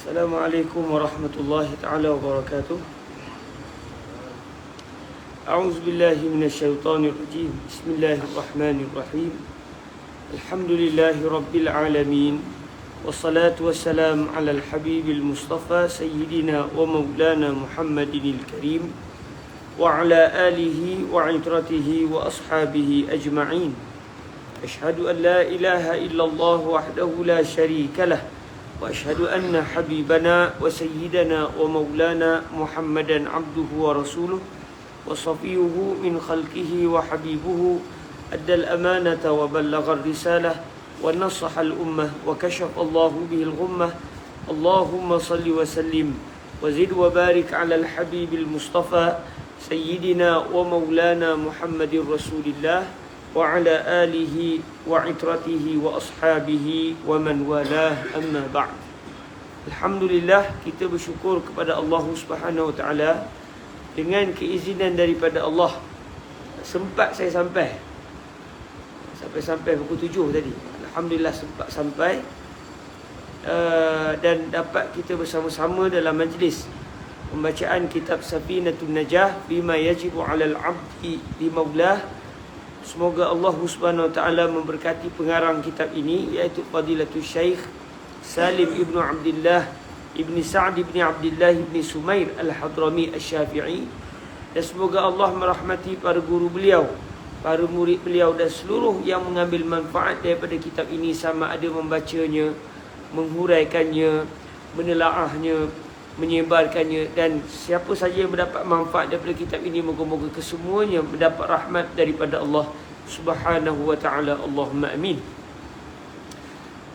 Assalamualaikum warahmatullahi taala wabarakatuh. A'udzu billahi minasyaitonir rajim. Bismillahirrahmanirrahim. Alhamdulillahi rabbil alamin. Wassalatu wassalamu ala al-habibil mustafa sayyidina wa maulana Muhammadinil karim wa ala alihi wa itratihi wa ashabihi ajma'in. Ashhadu an la ilaha illallah wahdahu la syarika lah. وأشهد أن حبيبنا وسيدنا ومولانا محمدا عبده ورسوله وصفيه من خلقه وحبيبه أدى الأمانة وبلغ الرسالة ونصح الأمة وكشف الله به الغمة اللهم صل وسلم وزد وبارك على الحبيب المصطفى سيدنا ومولانا محمد رسول الله وعلى آله وعترته وأصحابه ومن والاه أما بعد. Alhamdulillah, kita bersyukur kepada Allah Subhanahu Wa Taala dengan keizinan daripada Allah. Sempat saya sampai pukul 7 tadi. Alhamdulillah sempat sampai dan dapat kita bersama-sama dalam majlis pembacaan kitab Safinatun Najah bima yajibu 'alal 'abdi li maulah. Semoga Allah Subhanahu Wa Taala memberkati pengarang kitab ini, iaitu Fadilatul Syekh Salim Ibn Abdullah Ibn Sa'd Ibn Abdullah Ibn Sumair Al-Hadrami Al-Syafi'i. Dan semoga Allah merahmati para guru beliau, para murid beliau dan seluruh yang mengambil manfaat daripada kitab ini, sama ada membacanya, menghuraikannya, menelaahnya, menyebarkannya, dan siapa saja yang mendapat manfaat daripada kitab ini, moga-moga kesemuanya mendapat rahmat daripada Allah Subhanahu Wa Taala. Allahumma amin.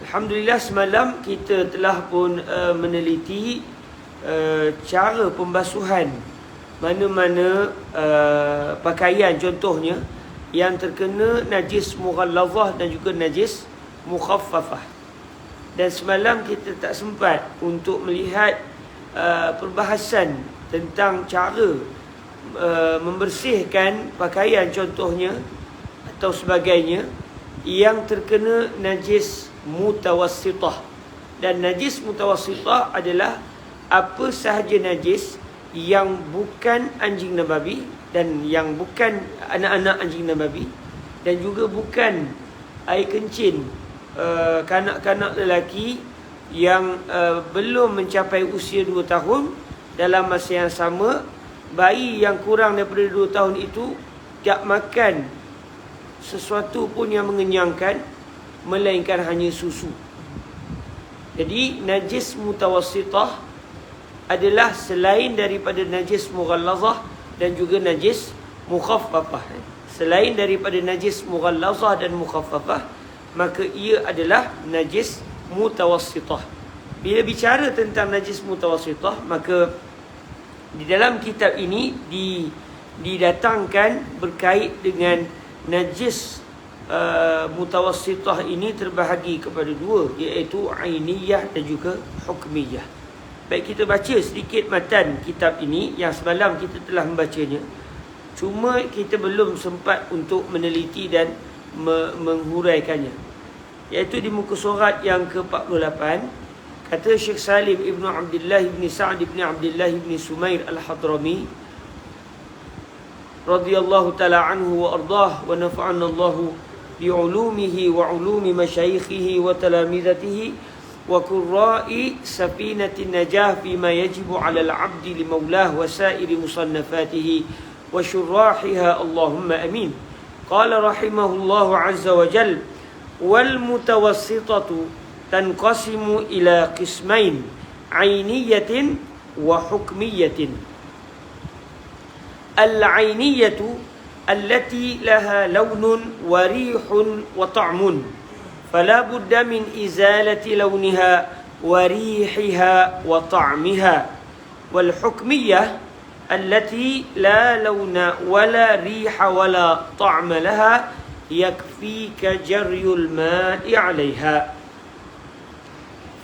Alhamdulillah, semalam kita telah pun meneliti cara pembasuhan mana-mana pakaian contohnya yang terkena najis mughallazah dan juga najis mukhaffafah. Dan semalam kita tak sempat untuk melihat perbahasan tentang cara membersihkan pakaian contohnya atau sebagainya yang terkena najis mutawassitah. Dan najis mutawassitah adalah apa sahaja najis yang bukan anjing nabawi dan yang bukan anak-anak anjing nabawi, dan juga bukan air kencing kanak-kanak lelaki yang belum mencapai usia 2 tahun. Dalam masa yang sama, bayi yang kurang daripada 2 tahun itu tak makan sesuatu pun yang mengenyangkan, melainkan hanya susu. Jadi najis mutawassitah adalah selain daripada najis mughallazah dan juga najis mukhaffafah. Selain daripada najis mughallazah dan mukhaffafah, maka ia adalah najis mutawassitah. Bila bicara tentang najis mutawassitah, maka di dalam kitab ini didatangkan berkait dengan najis mutawassitah ini terbahagi kepada 2, iaitu ainiyah dan juga hukmiyah. Baik, kita baca sedikit matan kitab ini yang semalam kita telah membacanya. Cuma kita belum sempat untuk meneliti dan menghuraikannya, iaitu di muka surat yang ke-48. Kata Syekh Salim Ibn Abdullah Ibn Sa'd Ibn Abdullah Ibn Sumair Al-Hadrami radhiyallahu ta'ala anhu wa ardah, wa nafa'ana Allahu bi'ulumihi wa ulumi masyayikhihi wa talamidatihi wa qurra'i Safinatin Najah bima yajibu 'alal 'abdi li maulah wa sa'iri musannafatihi wa syurrahiha. Allahumma amin. Qala rahimahullahu 'azza wa jalla: wal mutawassitatu tanqasimu ila qismain, ainiyatin wa hukmiyatin. Al-ainiyatu allati laha lawnun wa rihun wa ta'mun, fala budda min izalati lawniha wa rihiha wa ta'miha. Wal hukmiyah allati la lawna wa la riha wa la ta'ma laha yakfika jaryul ma'i 'alayha.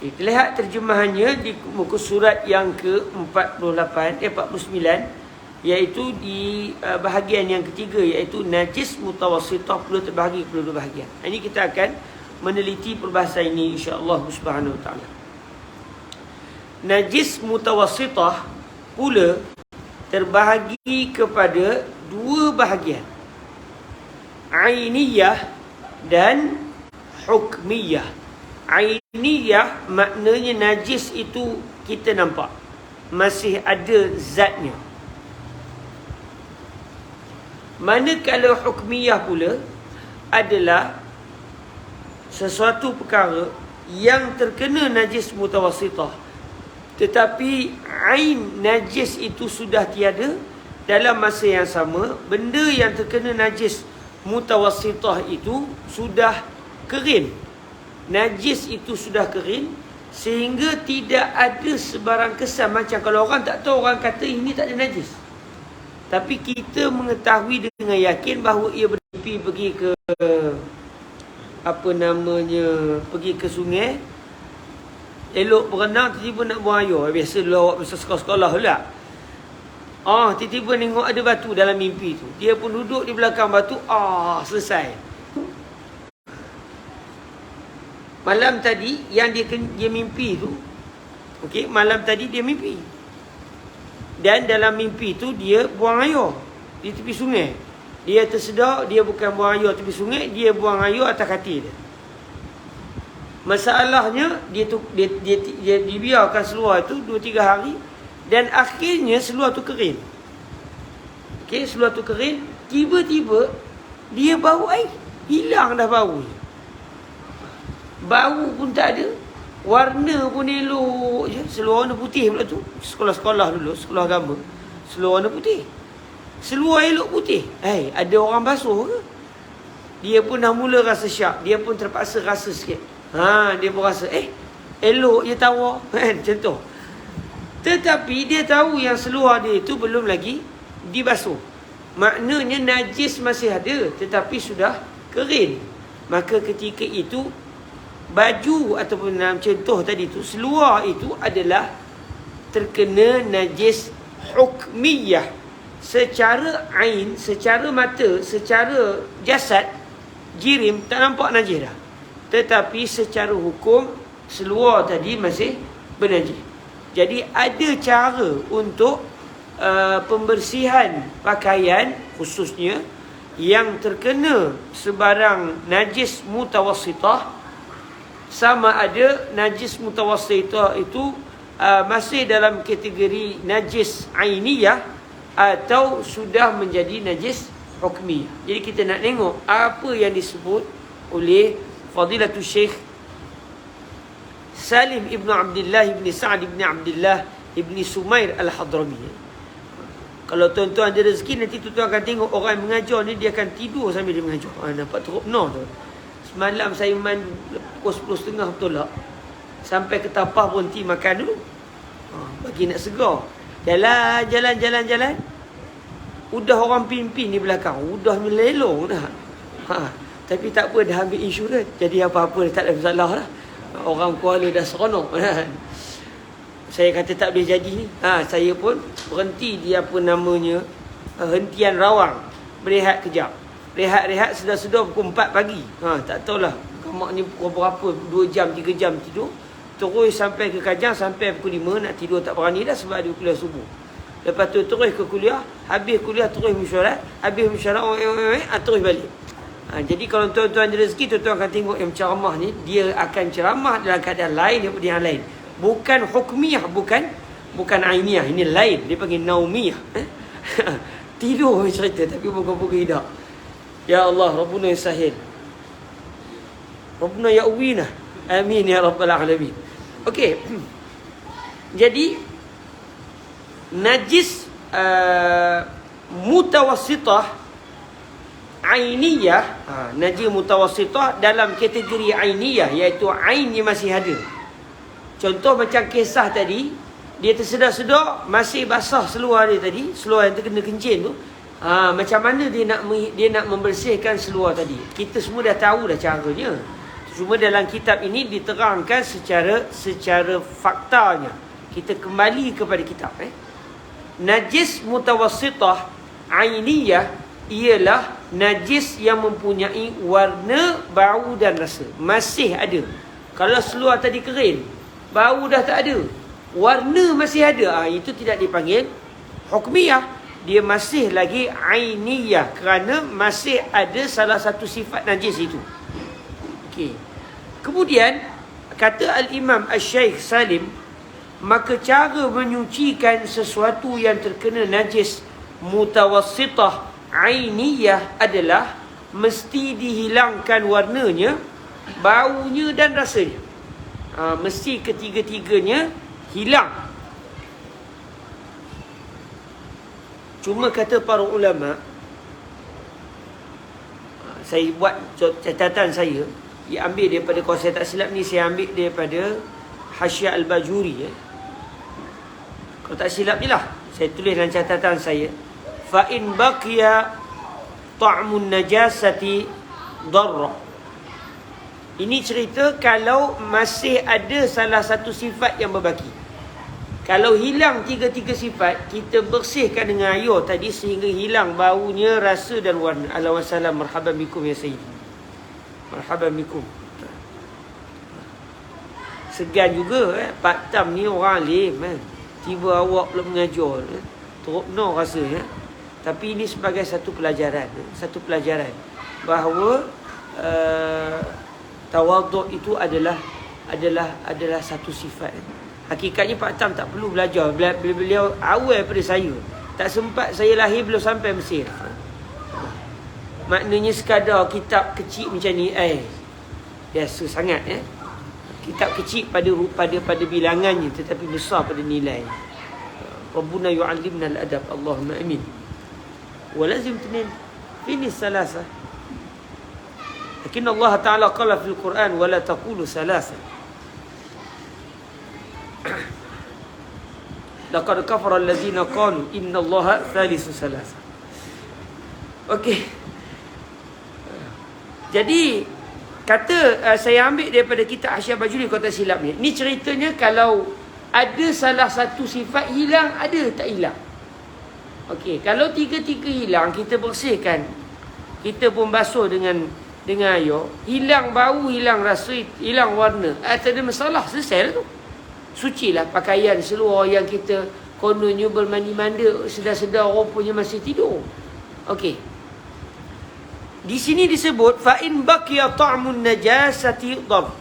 Kita lihat terjemahannya di muka surat yang ke-49, iaitu di bahagian yang ketiga, iaitu najis mutawassitah perlu terbahagi kepada 2 bahagian. Ini kita akan meneliti perbahasan ini insya-Allah Subhanahu Wa Taala. najis mutawassitah pula terbahagi kepada dua bahagian, ainiyah dan hukmiyah. Ainiyah maknanya najis itu kita nampak, masih ada zatnya. Manakala hukmiyah pula adalah sesuatu perkara yang terkena najis mutawassitah, tetapi ain najis itu sudah tiada. Dalam masa yang sama, benda yang terkena najis mutawassitah itu sudah kering. Najis itu sudah kering, sehingga tidak ada sebarang kesan. Macam kalau orang tak tahu, orang kata ini tak ada najis, tapi kita mengetahui dengan yakin bahawa ia bermimpi pergi ke pergi ke sungai, elok berenang, tiba-tiba nak buang air. Biasa dulu awak masa sekolah-sekolah pula. Tiba-tiba tengok ada batu dalam mimpi tu. Dia pun duduk di belakang batu. Selesai. Malam tadi yang dia mimpi tu, okey, malam tadi dia mimpi. Dan dalam mimpi tu dia buang air di tepi sungai. Dia tersedar, dia bukan buang air tepi sungai, dia buang air atas katil dia. Masalahnya dia dibiarkan seluar tu 2-3 hari, dan akhirnya seluar tu kering. Okey, seluar tu kering, tiba-tiba dia bau air, hilang dah bau. Bau pun tak ada, warna pun elok je. Seluar warna putih pula tu. Sekolah-sekolah dulu, sekolah agama, seluar warna putih. Seluar elok putih. Ada orang basuh ke? Dia pun dah mula rasa syak. Dia pun terpaksa rasa sikit. Dia pun rasa, elok je tawar. Macam tu. Tetapi dia tahu yang seluar dia itu belum lagi dibasuh. Maknanya najis masih ada, tetapi sudah kering. Maka ketika itu, baju ataupun dalam contoh tadi tu, seluar itu adalah terkena najis hukmiyah. Secara ain, secara mata, secara jasad, jirim tak nampak najis dah. Tetapi secara hukum, seluar tadi masih bernajis. Jadi ada cara untuk pembersihan pakaian, khususnya yang terkena sebarang najis mutawassitah. Sama ada najis mutawassitah itu masih dalam kategori najis ainiyah atau sudah menjadi najis hukmiyah. Jadi kita nak tengok apa yang disebut oleh Fadilatul Syekh Salim Ibn Abdullah Ibn Sa'ad Ibn Abdullah Ibn Sumair Al-Hadrami. Kalau tuan-tuan ada rezeki, nanti tuan-tuan akan tengok orang yang mengajar ni, dia akan tidur sambil dia mengajar. Nampak teruk benar tu. Semalam saya main pukul 10.30 betul tak? Sampai ke tapah berhenti makan dulu. Bagi nak segar. Jalan. Udah orang pimpin di belakang. Udah melelong dah. Tapi tak apa, dah ambil insurans. Jadi apa-apa tak ada masalah lah. Orang Kuala dah seronok kan. Saya kata tak boleh jadi ni. Saya pun berhenti di hentian rawang. Berehat kejap. Rehat sudah pukul 4 pagi. Tak tahulah kamak ni pukul berapa, 2 jam, 3 jam tidur. Terus sampai ke Kajang, sampai pukul 5. Nak tidur tak berani dah sebab ada kuliah subuh. Lepas tu terus ke kuliah. Habis kuliah terus mesyuarat. Habis mesyuarat, terus balik. Jadi kalau tuan-tuan ada rezeki, tuan-tuan akan tengok yang ceramah ni, dia akan ceramah dalam keadaan lain daripada yang lain. Bukan hukmiyah, bukan ainiyah. Ini lain. Dia panggil naumiyah. Tidur cerita tapi buka-buka hidup. Ya Allah, Rabbuna yasahil. Rabbuna ya'winah. Amin ya Rabbal Alamin. Okey. Jadi najis mutawassitah ainiyah, najis mutawassitah dalam kategori ainiyah, iaitu ain yang masih ada. Contoh macam kisah tadi, dia tersedar-sedar masih basah seluar dia tadi, seluar yang terkena kencing tu. Macam mana dia nak membersihkan seluar tadi? Kita semua dah tahu dah caranya. Cuma dalam kitab ini diterangkan secara faktanya. Kita kembali kepada kitab. Najis mutawassitah ainiyah ialah najis yang mempunyai warna, bau dan rasa. Masih ada. Kalau seluar tadi kering, bau dah tak ada. warna masih ada, itu tidak dipanggil hukmiyah. Dia masih lagi ainiyah, kerana masih ada salah satu sifat najis itu. Okey. Kemudian kata Al-Imam Al-Syeikh Salim, maka cara menyucikan sesuatu yang terkena najis mutawassitah ainiyah adalah mesti dihilangkan warnanya, baunya dan rasanya. Mesti ketiga-tiganya hilang. Cuma kata para ulama, saya buat catatan saya, dia ambil daripada, kalau saya tak silap ni, saya ambil daripada Hasyiah Al-Bajuri. Kalau tak silap ni lah, saya tulis dalam catatan saya. Fa in baqiya ta'mun najasati darra. Ini cerita kalau masih ada salah satu sifat yang berbaki. Kalau hilang tiga-tiga sifat, kita bersihkan dengan air tadi sehingga hilang baunya, rasa dan warna. Allahu wassalam, marhaban bikum ya sayyidi. Marhaban bikum. Segan juga Pak Tam ni orang alim tiba awak pula mengajar, teruk no rasanya. Tapi ini sebagai satu pelajaran, bahawa tawaduk itu adalah satu sifat. Hakikatnya Pak Tam tak perlu belajar. Beliau awal daripada saya. Tak sempat, saya lahir belum sampai Mesir. Maknanya sekadar kitab kecil macam ni, biasa sangat kitab kecil pada bilangannya, tetapi besar pada nilai. Rabbuna yu'allimna al-adab, Allahumma amin. Walazim tinin fini salasa. Lakin Allah Ta'ala qala fil Quran wala taqulu salasa. Laqad kafara allazina qalu inna Allaha thalithu salasa. Okey. Jadi kata saya ambil daripada kitab Hasyiah Bajuri, kalau tak silap ni. Ni ceritanya kalau ada salah satu sifat hilang, ada tak hilang. Okey, kalau tiga-tiga hilang, kita bersihkan. Kita pun basuh dengan air, hilang bau, hilang rasa, hilang warna. Tak ada masalah, selesai lah tu. Sucilah pakaian seluar yang kita kononnya bermandi-manda, sedar-sedar rupanya masih tidur. Okey. Di sini disebut fa in baqiya ta'mun najasati dhab.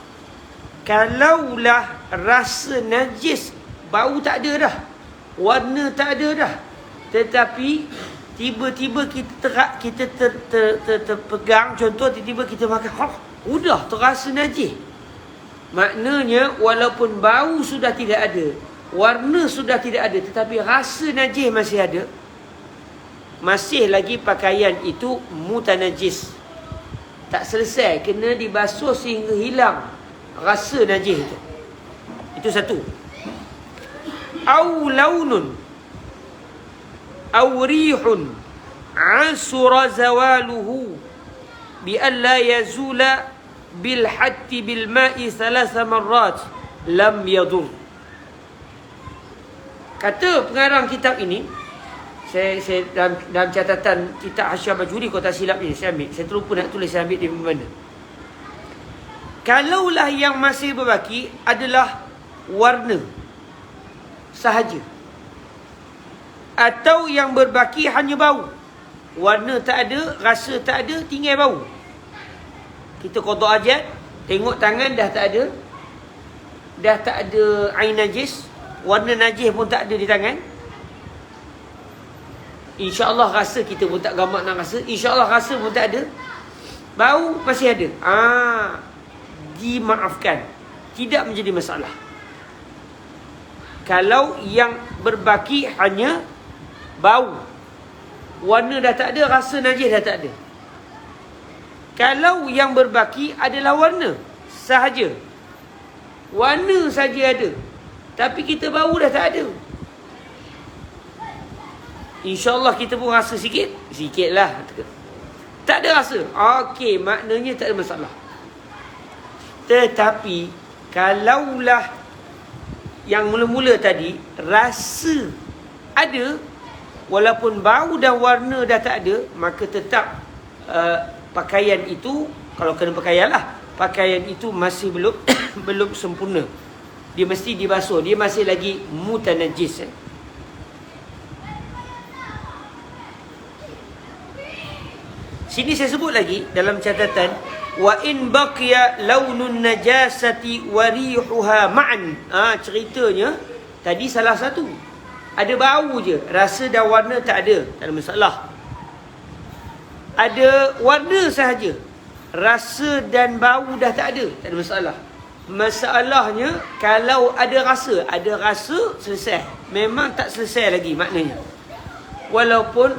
Kalaulah rasa najis, bau tak ada dah, warna tak ada dah, tetapi tiba-tiba kita terpegang, contoh tiba-tiba kita makan, udah terasa najis. Maknanya walaupun bau sudah tidak ada, warna sudah tidak ada, tetapi rasa najis masih ada, masih lagi pakaian itu mutanajis. Tak selesai, kena dibasuh sehingga hilang rasa najis itu. Itu satu. Au launun au rihun asura zawaluhu bi an la yazula bil hatti bil ma'i thalatha marrat lam yadur. Kata pengarang kitab ini, saya dalam catatan kitab Hasyiah Bajuri, kalau tak silap ni saya ambil, saya terlupa nak tulis, saya ambil di mana. Kalaulah yang masih berbaki adalah warna sahaja, atau yang berbaki hanya bau, warna tak ada, rasa tak ada, tinggal bau. Kita qada hajat, tengok tangan dah tak ada ain najis, warna najis pun tak ada di tangan. InsyaAllah rasa kita pun tak gamak nak rasa, InsyaAllah rasa pun tak ada, bau masih ada, dimaafkan, tidak menjadi masalah. Kalau yang berbaki hanya bau, warna dah tak ada, rasa najis dah tak ada. Kalau yang berbaki adalah warna sahaja, warna saja ada, tapi kita bau dah tak ada, InsyaAllah kita pun rasa sikit lah, tak ada rasa, okey, maknanya tak ada masalah. Tetapi kalaulah yang mula-mula tadi rasa ada, walaupun bau dan warna dah tak ada, maka tetap pakaian itu, kalau kena pakaian lah, pakaian itu masih belum belum sempurna. dia mesti dibasuh. Dia masih lagi mutanajis. Sini saya sebut lagi dalam catatan, wa in baqiya launun najasati wa rihuha ma'an. Ceritanya tadi salah satu ada bau je, rasa dan warna tak ada masalah. Ada warna sahaja, rasa dan bau dah tak ada masalah. Masalahnya kalau ada rasa selesai. Memang tak selesai lagi maknanya. Walaupun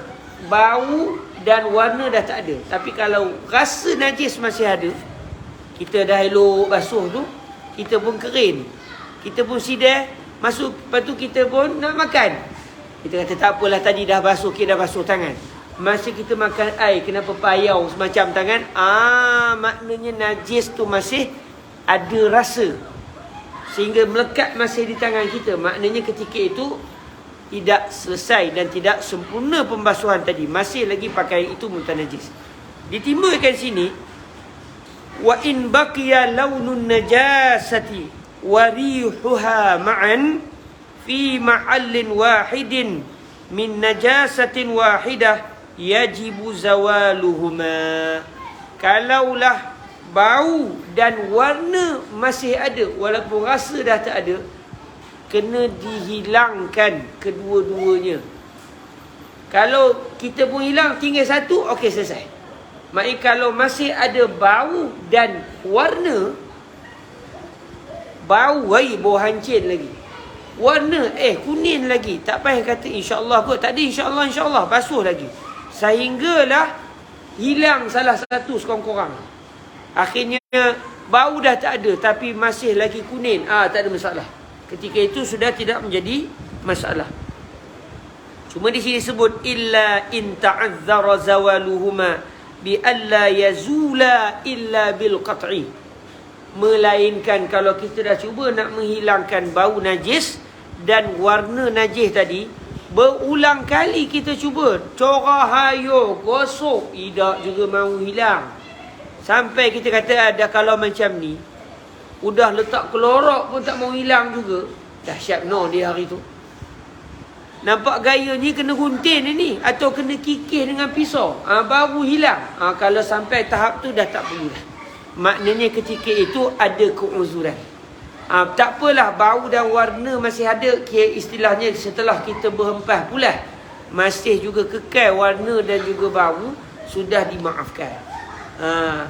bau dan warna dah tak ada, tapi kalau rasa najis masih ada, kita dah elok basuh tu, kita pun kering, kita pun sidai masuk, lepas tu kita pun nak makan, kita kata tak apalah, tadi dah basuh, kita dah basuh tangan. Masa kita makan air, kenapa payau semacam tangan? Maknanya najis tu masih ada rasa, sehingga melekat masih di tangan kita. Maknanya ketika itu tidak selesai dan tidak sempurna pembasuhan tadi, masih lagi pakaian itu mutanajis. Ditimbulkan sini, wa in baqiya launun najasati wa rihuha ma'an fi ma'allin wahidin min najasatin wahidah yajibu zawaluhuma. Kalaulah bau dan warna masih ada, walaupun rasa dah tak ada, kena dihilangkan kedua-duanya. Kalau kita pun hilang, tinggal satu, okey, selesai. Maknanya kalau masih ada bau dan warna, bau, bau hancin lagi, warna, kuning lagi, tak payah kata insyaAllah kot. Tak ada insyaAllah, basuh lagi. Sehinggalah hilang salah satu sekurang-kurang. Akhirnya bau dah tak ada, tapi masih lagi kuning, tak ada masalah. Ketika itu sudah tidak menjadi masalah. Cuma di sini sebut illa in ta'azzara zawaluhuma bi alla yazula illa bil qat'i. Melainkan kalau kita dah cuba nak menghilangkan bau najis dan warna najis tadi, berulang kali kita cuba, corah hayo, gosok, tidak juga mahu hilang. Sampai kita kata ada kalau macam ni, udah letak kelorok pun tak mau hilang juga. Dahsyat no dia hari tu. Nampak gaya ni kena gunting ni, atau kena kikis dengan pisau, baru hilang. Kalau sampai tahap tu dah tak perlu dah. Maknanya ketika itu ada keuzuran. Tak apalah, bau dan warna masih ada, istilahnya setelah kita berhempah pula masih juga kekal warna dan juga bau, sudah dimaafkan.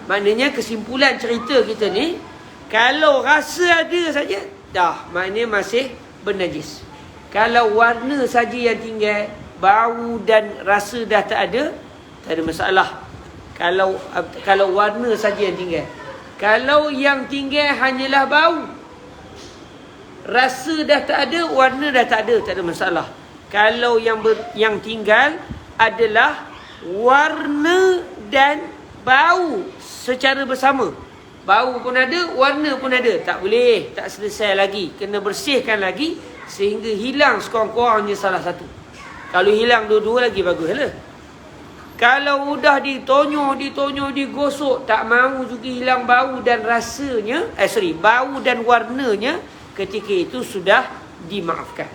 Maknanya kesimpulan cerita kita ni, kalau rasa ada saja, dah, maknanya masih bernajis. Kalau warna saja yang tinggal, bau dan rasa dah tak ada masalah. Kalau warna saja yang tinggal. Kalau yang tinggal hanyalah bau, rasa dah tak ada, warna dah tak ada masalah. Kalau yang tinggal adalah warna dan bau secara bersama, bau pun ada, warna pun ada, tak boleh, tak selesai lagi, kena bersihkan lagi sehingga hilang sekurang-kurangnya salah satu. Kalau hilang dua-dua lagi baguslah. Kalau udah ditonyoh, digosok, tak mahu juga hilang bau dan rasanya, bau dan warnanya, ketika itu sudah dimaafkan.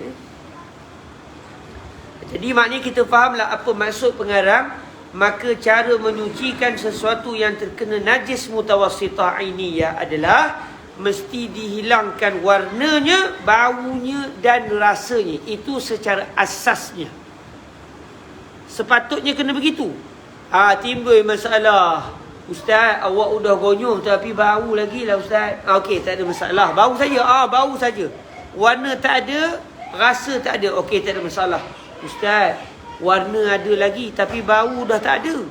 Jadi maknanya kita fahamlah apa maksud pengarang. Maka cara menyucikan sesuatu yang terkena najis mutawassithah ainiyah adalah mesti dihilangkan warnanya, baunya dan rasanya. Itu secara asasnya. Sepatutnya kena begitu. Timbul masalah, Ustaz, awak udah gonyol tapi bau lagi lah Ustaz. Okey, tak ada masalah. Bau saja. Bau saja. Warna tak ada, rasa tak ada. Okey, tak ada masalah. Ustaz, warna ada lagi tapi bau dah tak ada,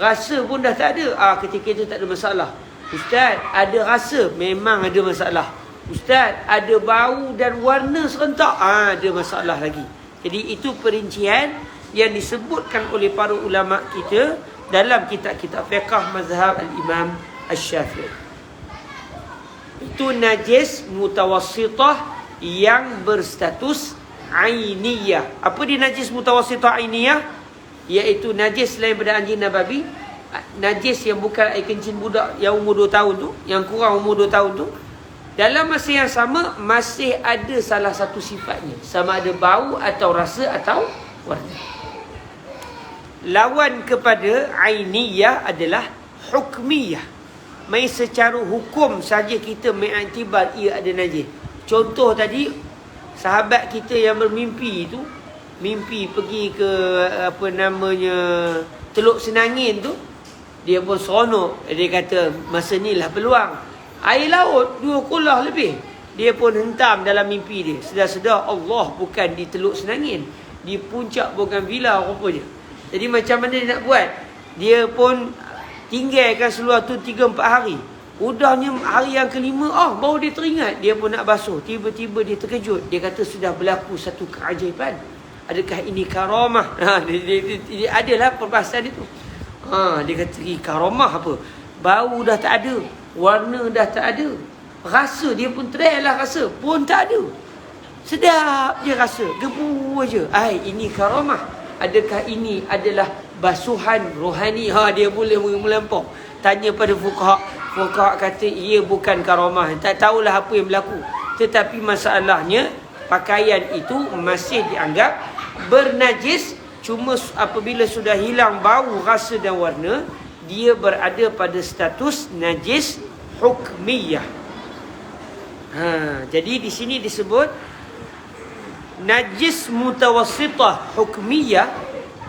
rasa pun dah tak ada. Ketika itu tak ada masalah. Ustaz, ada rasa, memang ada masalah. Ustaz, ada bau dan warna serentak, ada masalah lagi. Jadi itu perincian yang disebutkan oleh para ulama kita dalam kitab-kitab fiqh mazhab al-Imam Asy-Syafi'i. Itu najis mutawassithah yang berstatus ainiyah. Apa dia najis mutawassithah ainiyah? Iaitu najis selain daripada anjing dan babi, najis yang bukan air kencing budak yang umur 2 tahun tu, yang kurang umur 2 tahun tu, Dalam masa yang sama, masih ada salah satu sifatnya. Sama ada bau atau rasa atau warna. Lawan kepada ainiyah adalah hukmiyah. Mai secara hukum saja kita mengiktibar ia ada najis. Contoh tadi, sahabat kita yang bermimpi itu, mimpi pergi ke Teluk Senangin tu, dia pun seronok. Dia kata masa ni lah peluang. Air laut 2 kolah lebih. Dia pun hentam dalam mimpi dia. Sedar-sedar Allah bukan di Teluk Senangin, di puncak Bougainvillea rupanya. Jadi macam mana dia nak buat? Dia pun tinggalkan seluar tu 3-4 hari. Udahnya hari yang ke-5, baru dia teringat. Dia pun nak basuh. Tiba-tiba dia terkejut. Dia kata sudah berlaku satu keajaiban. Adakah ini karamah? Dia adalah perbahasan itu. Dia kata karamah apa? Bau dah tak ada, warna dah tak ada, rasa dia pun try lah, rasa pun tak ada. Sedap je rasa, gebu aja. Ini karamah. Adakah ini adalah basuhan rohani? Dia boleh melampau. Tanya pada fuqaha. Fuqaha kata ia bukan karamah. Tak tahulah apa yang berlaku. Tetapi masalahnya pakaian itu masih dianggap bernajis. Cuma apabila sudah hilang bau, rasa dan warna, dia berada pada status najis hukmiyah. Jadi di sini disebut najis mutawassitah hukmiyah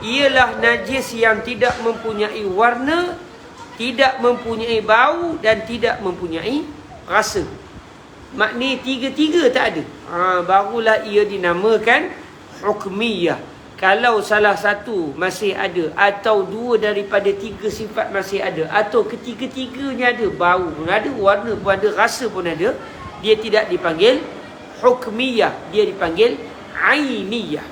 ialah najis yang tidak mempunyai warna, tidak mempunyai bau dan tidak mempunyai rasa. Maknanya tiga-tiga tak ada. Barulah ia dinamakan hukmiyah. Kalau salah satu masih ada, atau 2 daripada 3 sifat masih ada, atau ketiga-tiganya ada, bau pun ada, warna pun ada, rasa pun ada, dia tidak dipanggil hukmiyah, dia dipanggil ainiyah.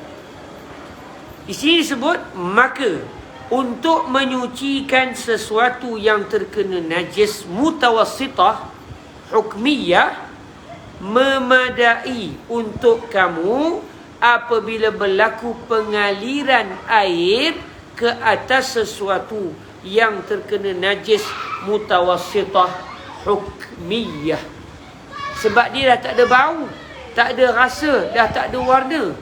Di sini disebut, maka untuk menyucikan sesuatu yang terkena najis mutawassitah hukmiyah, memadai untuk kamu apabila berlaku pengaliran air ke atas sesuatu yang terkena najis mutawassitah hukmiyah. Sebab dia dah tak ada bau, tak ada rasa, dah tak ada warna.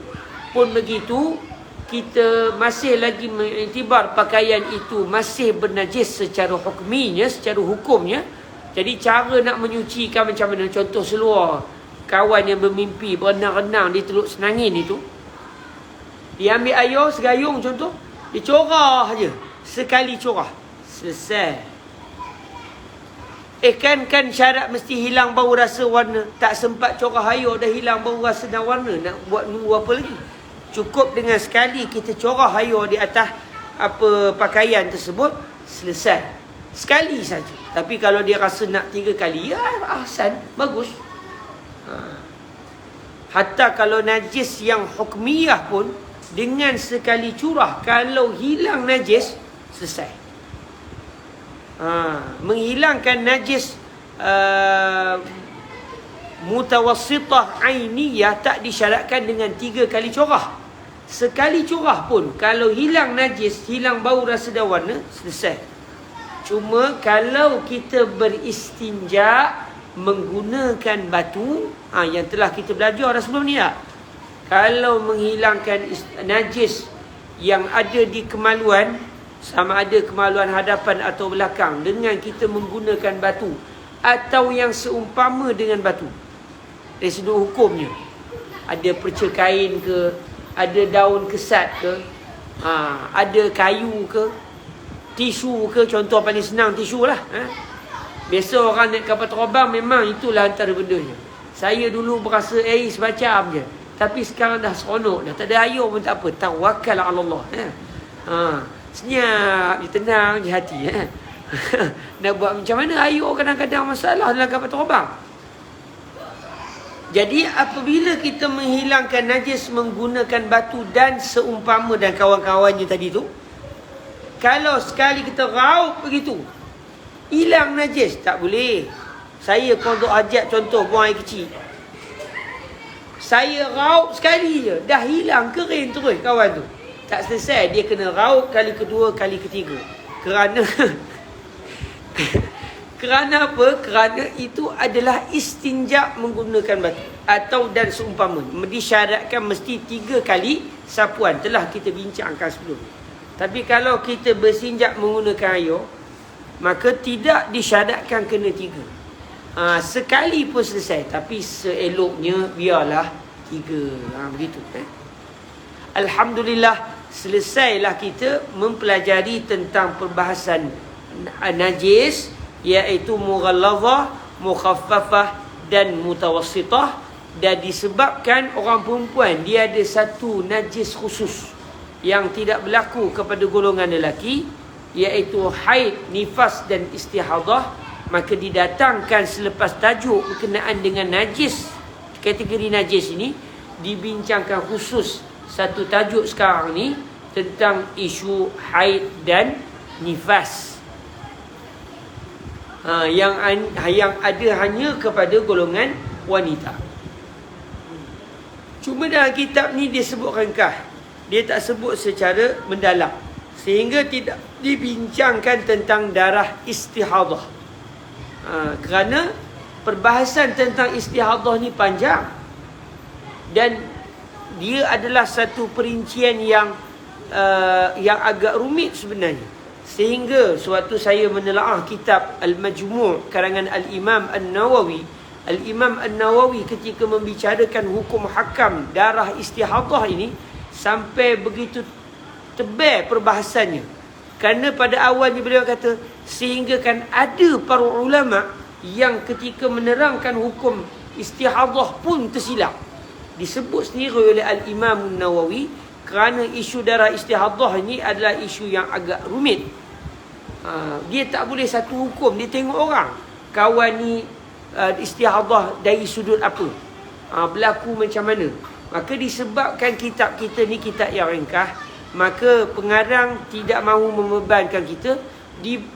Pun begitu, kita masih lagi mengiktibar pakaian itu masih bernajis secara hukminya, secara hukumnya. Jadi cara nak menyucikan macam mana? Contoh seluar kawan yang bermimpi berenang-renang di Teluk Senangin itu, dia ambil air segayung contoh, dia corah je, sekali corah selesai. Kan syarat mesti hilang bau rasa warna. Tak sempat corah air dah hilang bau rasa dan warna, nak buat nunggu apa lagi? Cukup dengan sekali kita corah air di atas pakaian tersebut, selesai. Sekali saja. Tapi kalau dia rasa nak 3 kali, ahsan, bagus. Hatta kalau najis yang hukmiyah pun, dengan sekali curah, kalau hilang najis, selesai. Menghilangkan najis mutawassitah ainiyah tak disyaratkan dengan 3 kali curah. Sekali curah pun, kalau hilang najis, hilang bau rasa dan warna, selesai. Cuma kalau kita beristinja menggunakan batu, yang telah kita belajar dah sebelum ni tak? Kalau menghilangkan najis yang ada di kemaluan, sama ada kemaluan hadapan atau belakang, dengan kita menggunakan batu atau yang seumpama dengan batu, dari sudut hukumnya, ada perca kain ke, ada daun kesat ke, ada kayu ke, tisu ke, contoh paling senang tisu lah. Biasa orang naik kapal terbang memang itulah antara bendanya. Saya dulu berasa semacam je, tapi sekarang dah seronok dah. Tak ada air pun tak apa. Tawakal ala Allah. Senyap je, tenang je hati. Nak buat macam mana? Air kadang-kadang masalah dalam kapal terbang. Jadi apabila kita menghilangkan najis menggunakan batu dan seumpama dan kawan-kawannya tadi tu, kalau sekali kita raup begitu, hilang najis, tak boleh. Saya untuk hajat contoh buang air kecil, saya raup sekali je, dah hilang, kering terus kawan tu. Tak selesai, dia kena raup kali kedua, kali ketiga. Kerana Kerana apa? Kerana itu adalah istinja menggunakan batu atau dan seumpama. Disyaratkan mesti 3 kali sapuan. Telah kita bincangkan sebelum. Tapi kalau kita berstinja menggunakan air, maka tidak disyaratkan kena 3. Sekali pun selesai. Tapi seeloknya biarlah 3. Begitu. Alhamdulillah, selesailah kita mempelajari tentang perbahasan najis, iaitu mughallazah, mukhaffafah dan mutawassitah. Dan disebabkan orang perempuan dia ada satu najis khusus yang tidak berlaku kepada golongan lelaki, iaitu haid, nifas dan istihadah, maka didatangkan selepas tajuk berkenaan dengan najis. Kategori najis ini dibincangkan khusus satu tajuk sekarang ni tentang isu haid dan nifas. Yang ada hanya kepada golongan wanita. Cuma dalam kitab ni dia sebut ringkas. Dia tak sebut secara mendalam. Sehingga tidak dibincangkan tentang darah istihadah. Kerana perbahasan tentang istihadah ni panjang. Dan dia adalah satu perincian yang agak rumit sebenarnya. Sehingga suatu saya menelaah kitab Al-Majmu' karangan Al-Imam An-Nawawi. Al-Imam An-Nawawi ketika membicarakan hukum hakam darah istihadah ini, sampai begitu tebal perbahasannya. Kerana pada awalnya beliau kata, sehingga kan ada para ulama yang ketika menerangkan hukum istihadah pun tersilap. Disebut sendiri oleh Al-Imam An-Nawawi, kerana isu darah istihadah ini adalah isu yang agak rumit. Dia tak boleh satu hukum. Dia tengok orang, kawan ni istihadah dari sudut apa, berlaku macam mana. Maka disebabkan kitab kita ni kitab yang ringkas, maka pengarang tidak mahu membebankan kita.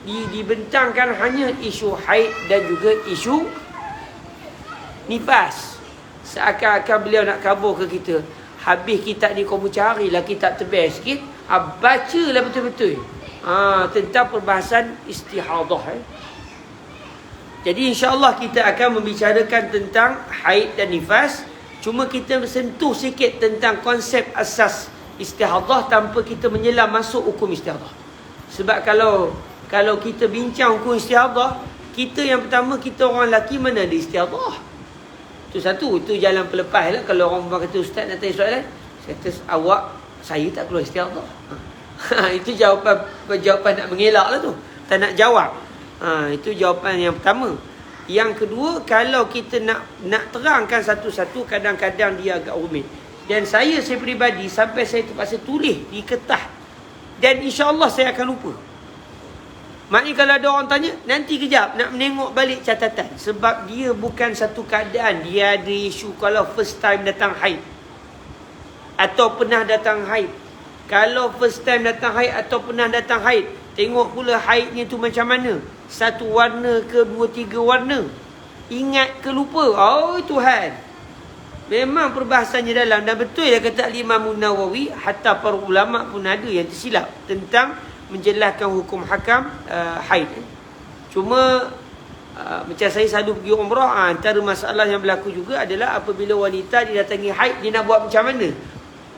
Dibentangkan hanya isu haid dan juga isu nifas. Seakan-akan beliau nak kabur ke kita, habis kitab ni kamu carilah kitab tebal sikit, bacalah betul-betul tentang perbahasan istihadah. Jadi insya-Allah kita akan membicarakan tentang haid dan nifas. Cuma kita sentuh sikit tentang konsep asas istihadah tanpa kita menyelam masuk hukum istihadah. Sebab kalau kita bincang hukum istihadah, kita yang pertama, kita orang lelaki mana ada istihadah. Itu satu, itu jalan pelepah lah. Kalau orang kata, ustaz nak tanya soalan, saya kata, saya tak keluar istihadah. Itu jawapan nak mengelak lah tu. Tak nak jawab. Itu jawapan yang pertama. Yang kedua, kalau kita nak terangkan satu-satu, kadang-kadang dia agak rumit. Dan saya peribadi, sampai saya terpaksa tulis di kertas. Dan insya-Allah saya akan lupa. Maknanya kalau ada orang tanya, nanti kejap nak menengok balik catatan. Sebab dia bukan satu keadaan. Dia ada isu kalau first time datang haid, atau pernah datang haid. Kalau first time datang haid atau pernah datang haid, tengok pula haidnya tu macam mana. Satu warna ke 2-3 warna. Ingat ke lupa? Oh Tuhan. Memang perbahasannya dalam. Dan betul yang kata Imam Nawawi, hatta para ulama pun ada yang tersilap tentang menjelaskan hukum hakam haid. Cuma macam saya selalu pergi umrah, antara masalah yang berlaku juga adalah apabila wanita didatangi haid, dia nak buat macam mana?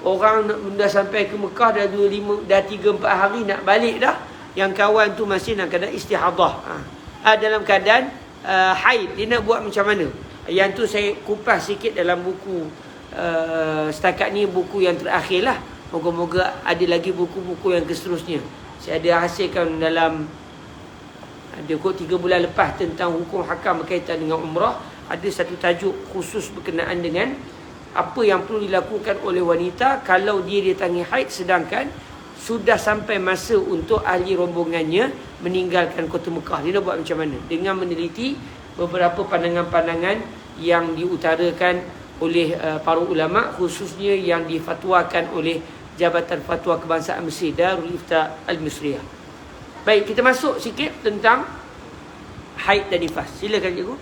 Orang dah sampai ke Mekah dah 3-4 hari nak balik dah. Yang kawan tu masih nak keadaan istihadah. Dalam keadaan haid, dia nak buat macam mana? Yang tu saya kupas sikit dalam buku. Setakat ni buku yang terakhir lah. Moga-moga ada lagi buku-buku yang seterusnya. Saya ada hasilkan dalam, ada kot 3 bulan lepas, tentang hukum hakam berkaitan dengan umrah. Ada satu tajuk khusus berkenaan dengan apa yang perlu dilakukan oleh wanita kalau dia didatangi haid, sedangkan sudah sampai masa untuk ahli rombongannya meninggalkan kota Mekah. Dia nak buat macam mana? Dengan meneliti beberapa pandangan-pandangan yang diutarakan oleh para ulama, khususnya yang difatwakan oleh Jabatan Fatwa Kebangsaan Mesir, Darul Ifta Al-Misriyah. Baik, kita masuk sikit tentang haid dan nifas. Silakan cikgu.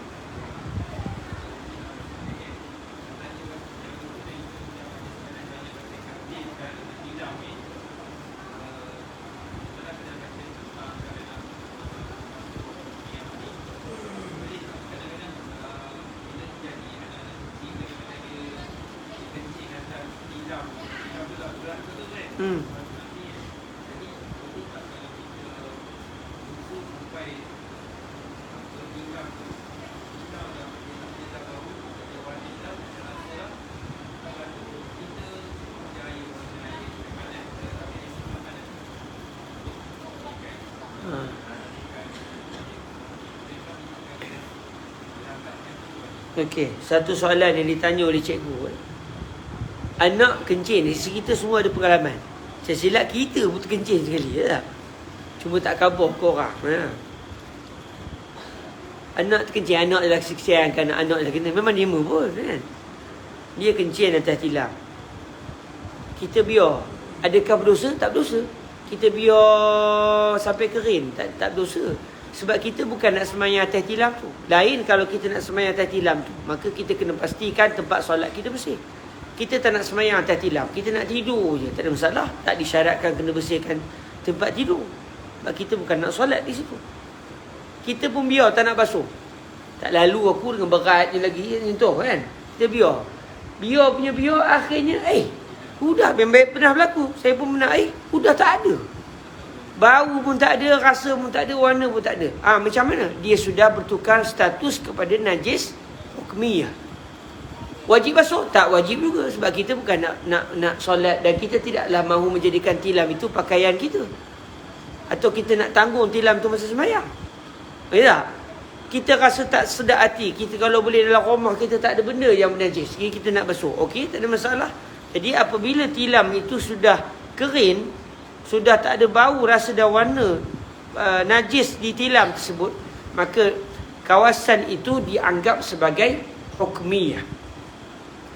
Ha. Okey, satu soalan yang ditanya oleh cikgu. Anak kencing, kita semua ada pengalaman. Saya silap kita pun terkencing sekali, ya tak? Cuma tak khabar ke orang. Ha. Anak terkencing, anak adalah kesiankan anak adalah kena. Memang dia pun kan. Dia kencing atas tilam. Kita biar. Adakah berdosa? Tak berdosa. Kita biar sampai kering. Tak berdosa. Sebab kita bukan nak semayang atas tilam tu. Lain kalau kita nak semayang atas tilam tu. Maka kita kena pastikan tempat solat kita bersih. Kita tak nak semayang atas tilam. Kita nak tidur je. Tak ada masalah. Tak disyaratkan kena bersihkan tempat tidur. Sebab kita bukan nak solat di situ. Kita pun biar tak nak basuh. Tak lalu aku dengan beratnya lagi nyentuh kan. Kita biar. Biar punya biar akhirnya udah baik pernah berlaku. Saya pun pernah udah tak ada. Bau pun tak ada, rasa pun tak ada, warna pun tak ada. Macam mana? Dia sudah bertukar status kepada najis hukmiyah. Wajib basuh? Tak wajib juga. Sebab kita bukan nak solat dan kita tidaklah mahu menjadikan tilam itu pakaian kita. Atau kita nak tanggung tilam tu masa sembahyang. Ya tak? Kita rasa tak sedap hati. Kita kalau boleh dalam rumah kita tak ada benda yang najis. Kita nak basuh. Okey, tak ada masalah. Jadi apabila tilam itu sudah kering, sudah tak ada bau, rasa dan warna najis di tilam tersebut, maka kawasan itu dianggap sebagai hukmiyah.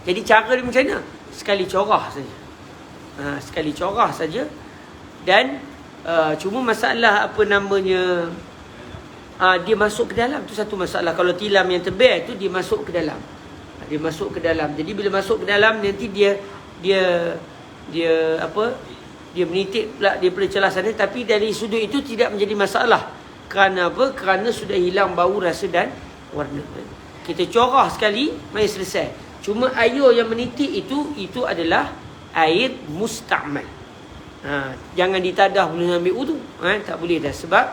Jadi cara dia macam mana? Sekali corah saja. Sekali corah saja. Dan cuma masalah apa namanya, dia masuk ke dalam. Itu satu masalah. Kalau tilam yang tebal tu dia masuk ke dalam. Dia masuk ke dalam. Jadi bila masuk ke dalam, nanti dia menitik pula daripada celah sana. Tapi dari sudut itu tidak menjadi masalah. Kerana apa? Kerana sudah hilang bau, rasa dan warna. Kita corah sekali, mari selesai. Cuma air yang menitik itu adalah air musta'mal. Jangan ditadah boleh ambil wudu. Tak boleh dah. Sebab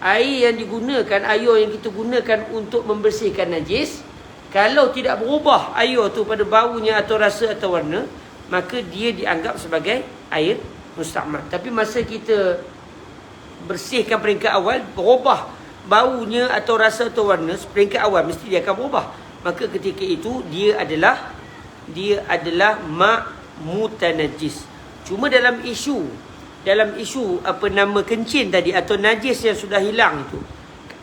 air yang digunakan, air yang kita gunakan untuk membersihkan najis, kalau tidak berubah air tu pada baunya atau rasa atau warna, maka dia dianggap sebagai air musta'mal. Tapi masa kita bersihkan peringkat awal, berubah baunya atau rasa atau warna, peringkat awal mesti dia akan berubah. Maka ketika itu dia adalah ma' mutanajjis. Cuma dalam isu apa nama kencing tadi atau najis yang sudah hilang itu,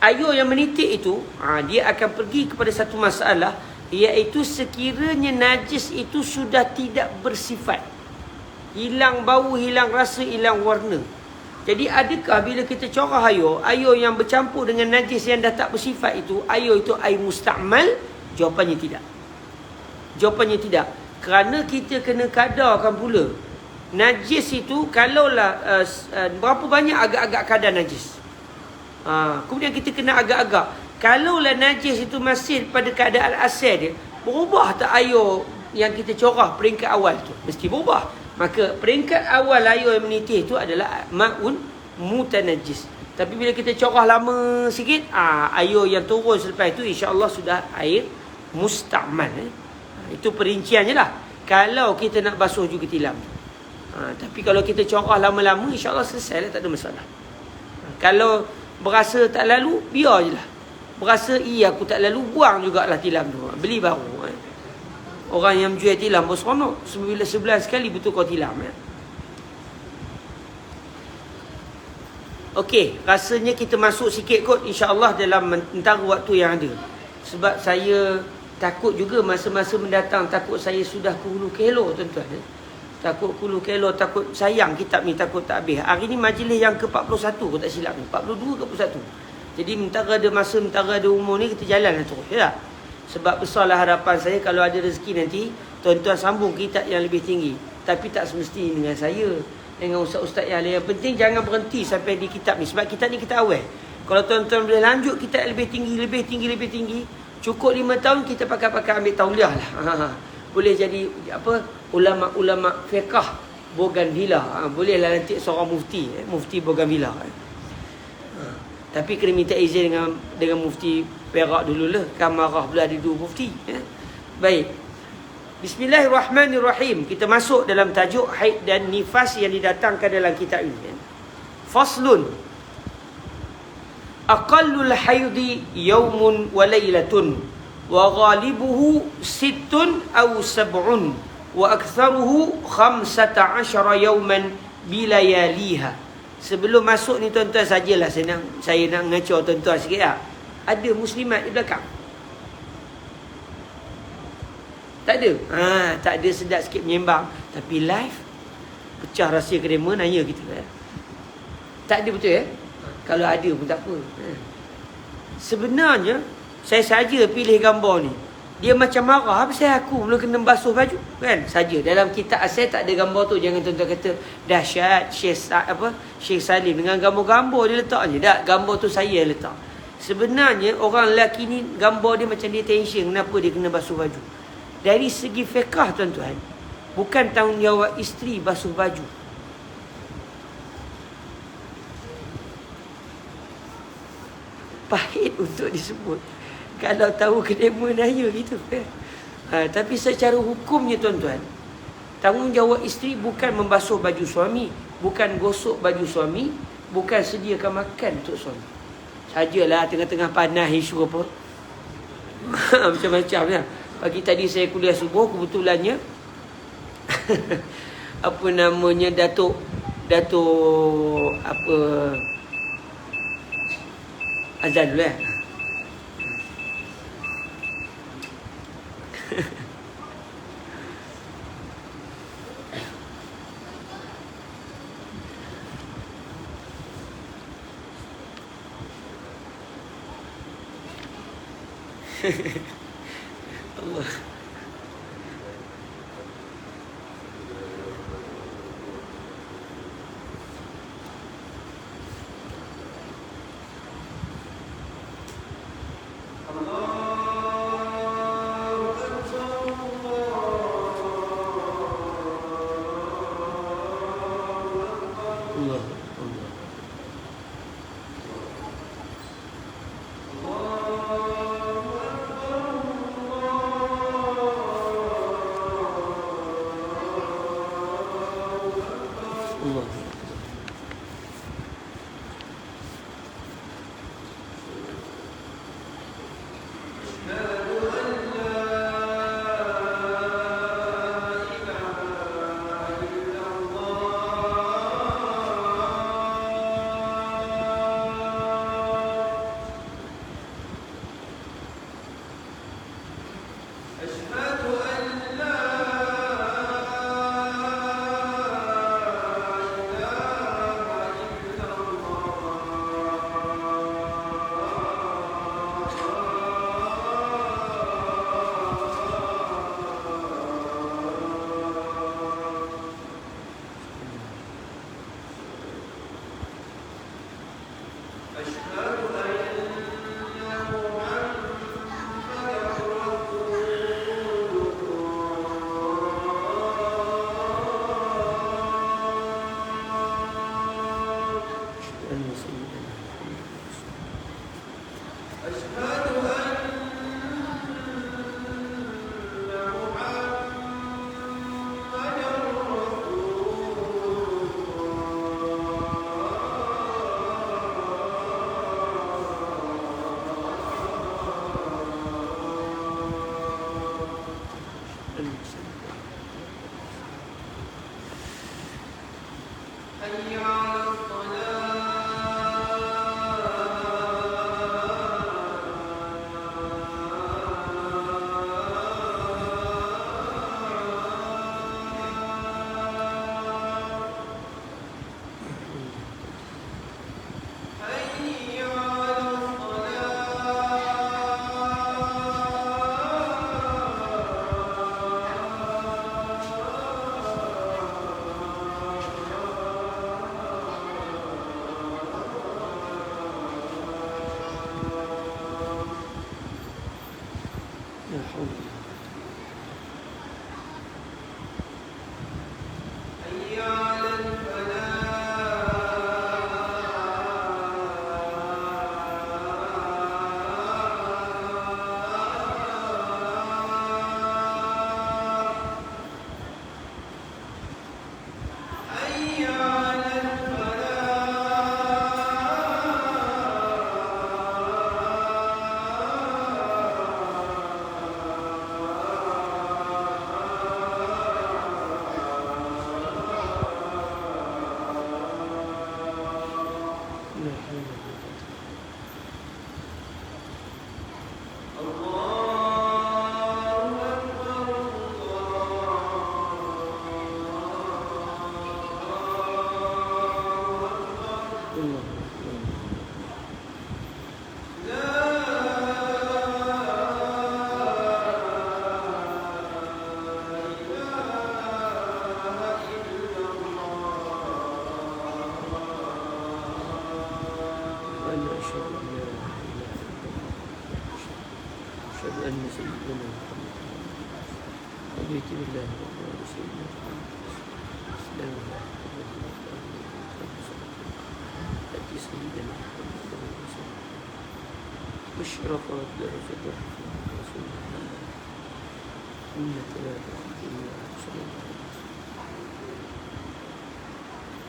air yang menitik itu, dia akan pergi kepada satu masalah, iaitu sekiranya najis itu sudah tidak bersifat, hilang bau, hilang rasa, hilang warna. Jadi adakah bila kita corah air yang bercampur dengan najis yang dah tak bersifat itu, air itu air musta'mal? Jawapannya tidak. Jawapannya tidak. Kerana kita kena kadarkan pula. Najis itu kalaulah berapa banyak agak-agak kadar najis. Kemudian kita kena agak-agak. Kalaulah najis itu masih pada keadaan asal dia, berubah tak air yang kita corah peringkat awal tu? Mesti berubah. Maka peringkat awal air yang menitih itu adalah ma'un mutanajjis. Tapi bila kita corah lama sikit, air yang turun selepas itu insya-Allah sudah air musta'mal. Itu perinciannya lah. Kalau kita nak basuh juga tilam. Tapi kalau kita corah lama-lama, insya-Allah selesai lah, tak ada masalah. Kalau berasa tak lalu, biar je lah. Berasa aku tak lalu, buang jugalah tilam tu. Beli baru. Orang yang menjual tilam pun seronok. Sebulan sekali bertukar tilam. Okey, rasanya kita masuk sikit kot insya-Allah dalam antara waktu yang ada. Sebab saya takut juga masa-masa mendatang, takut saya sudah ke hulu ke hilir, tuan-tuan. Takut ke hulu ke hilir, takut sayang kitab ni, takut tak habis. Hari ni majlis yang ke-41 kalau tak silap ni, 42 ke 41. Jadi mentara ada masa, mentara ada umur ni, kita jalan terus, ya tak? Sebab besarlah harapan saya kalau ada rezeki nanti, tuan-tuan sambung kitab yang lebih tinggi. Tapi tak semesti dengan saya, dengan ustaz-ustaz yang lain. Yang penting jangan berhenti sampai di kitab ni. Sebab kitab ni kita awal. Kalau tuan-tuan boleh lanjut kitab lebih tinggi, cukup 5 tahun kita pakai ambil tauliah lah. Boleh jadi apa, ulama-ulama fiqh Bougainvillea. Bolehlah nanti seorang mufti Bougainvillea. Tapi kena minta izin dengan mufti Perak dululah. Kan marah pula ada 2 mufti. Baik. Bismillahirrahmanirrahim. Kita masuk dalam tajuk haid dan nifas yang didatangkan dalam kitab ini. Faslun. aqallul haidi yaumun wa lailatun wa ghalibuhu sittun aw sab'un wa aktharuhu 15 yauman bilayaliha. Sebelum masuk ni tuan-tuan, sajalah saya nak ngacau tuan-tuan sikit lah. Ada muslimat di belakang? Tak ada? Tak ada, sedap sikit menyembang. Tapi live pecah rahsia krema, nanya kita kan. Tak ada, betul ya? Kalau ada pun tak apa. Sebenarnya saya saja pilih gambar ni. Dia macam marah, apa saya aku belum kena basuh baju kan? Saja dalam kitab asal tak ada gambar tu. Jangan tuan-tuan kata dahsyat Syekh Salim dengan gambar-gambar dia letak je. Tak, gambar tu saya letak. Sebenarnya orang lelaki ni gambar dia macam dia tension, kenapa dia kena basuh baju. Dari segi fiqah tuan-tuan, bukan tanggungjawab isteri basuh baju. Pahit untuk disebut. Kalau tahu kelema naya gitu kan. Tapi secara hukumnya tuan-tuan, tanggungjawab isteri bukan membasuh baju suami, bukan gosok baju suami, bukan sediakan makan untuk suami. Sajalah tengah-tengah panas isu apa. Macam-macam lah. Pagi tadi saya kuliah subuh, kebetulannya apa namanya, Datuk apa azan dulu Allah.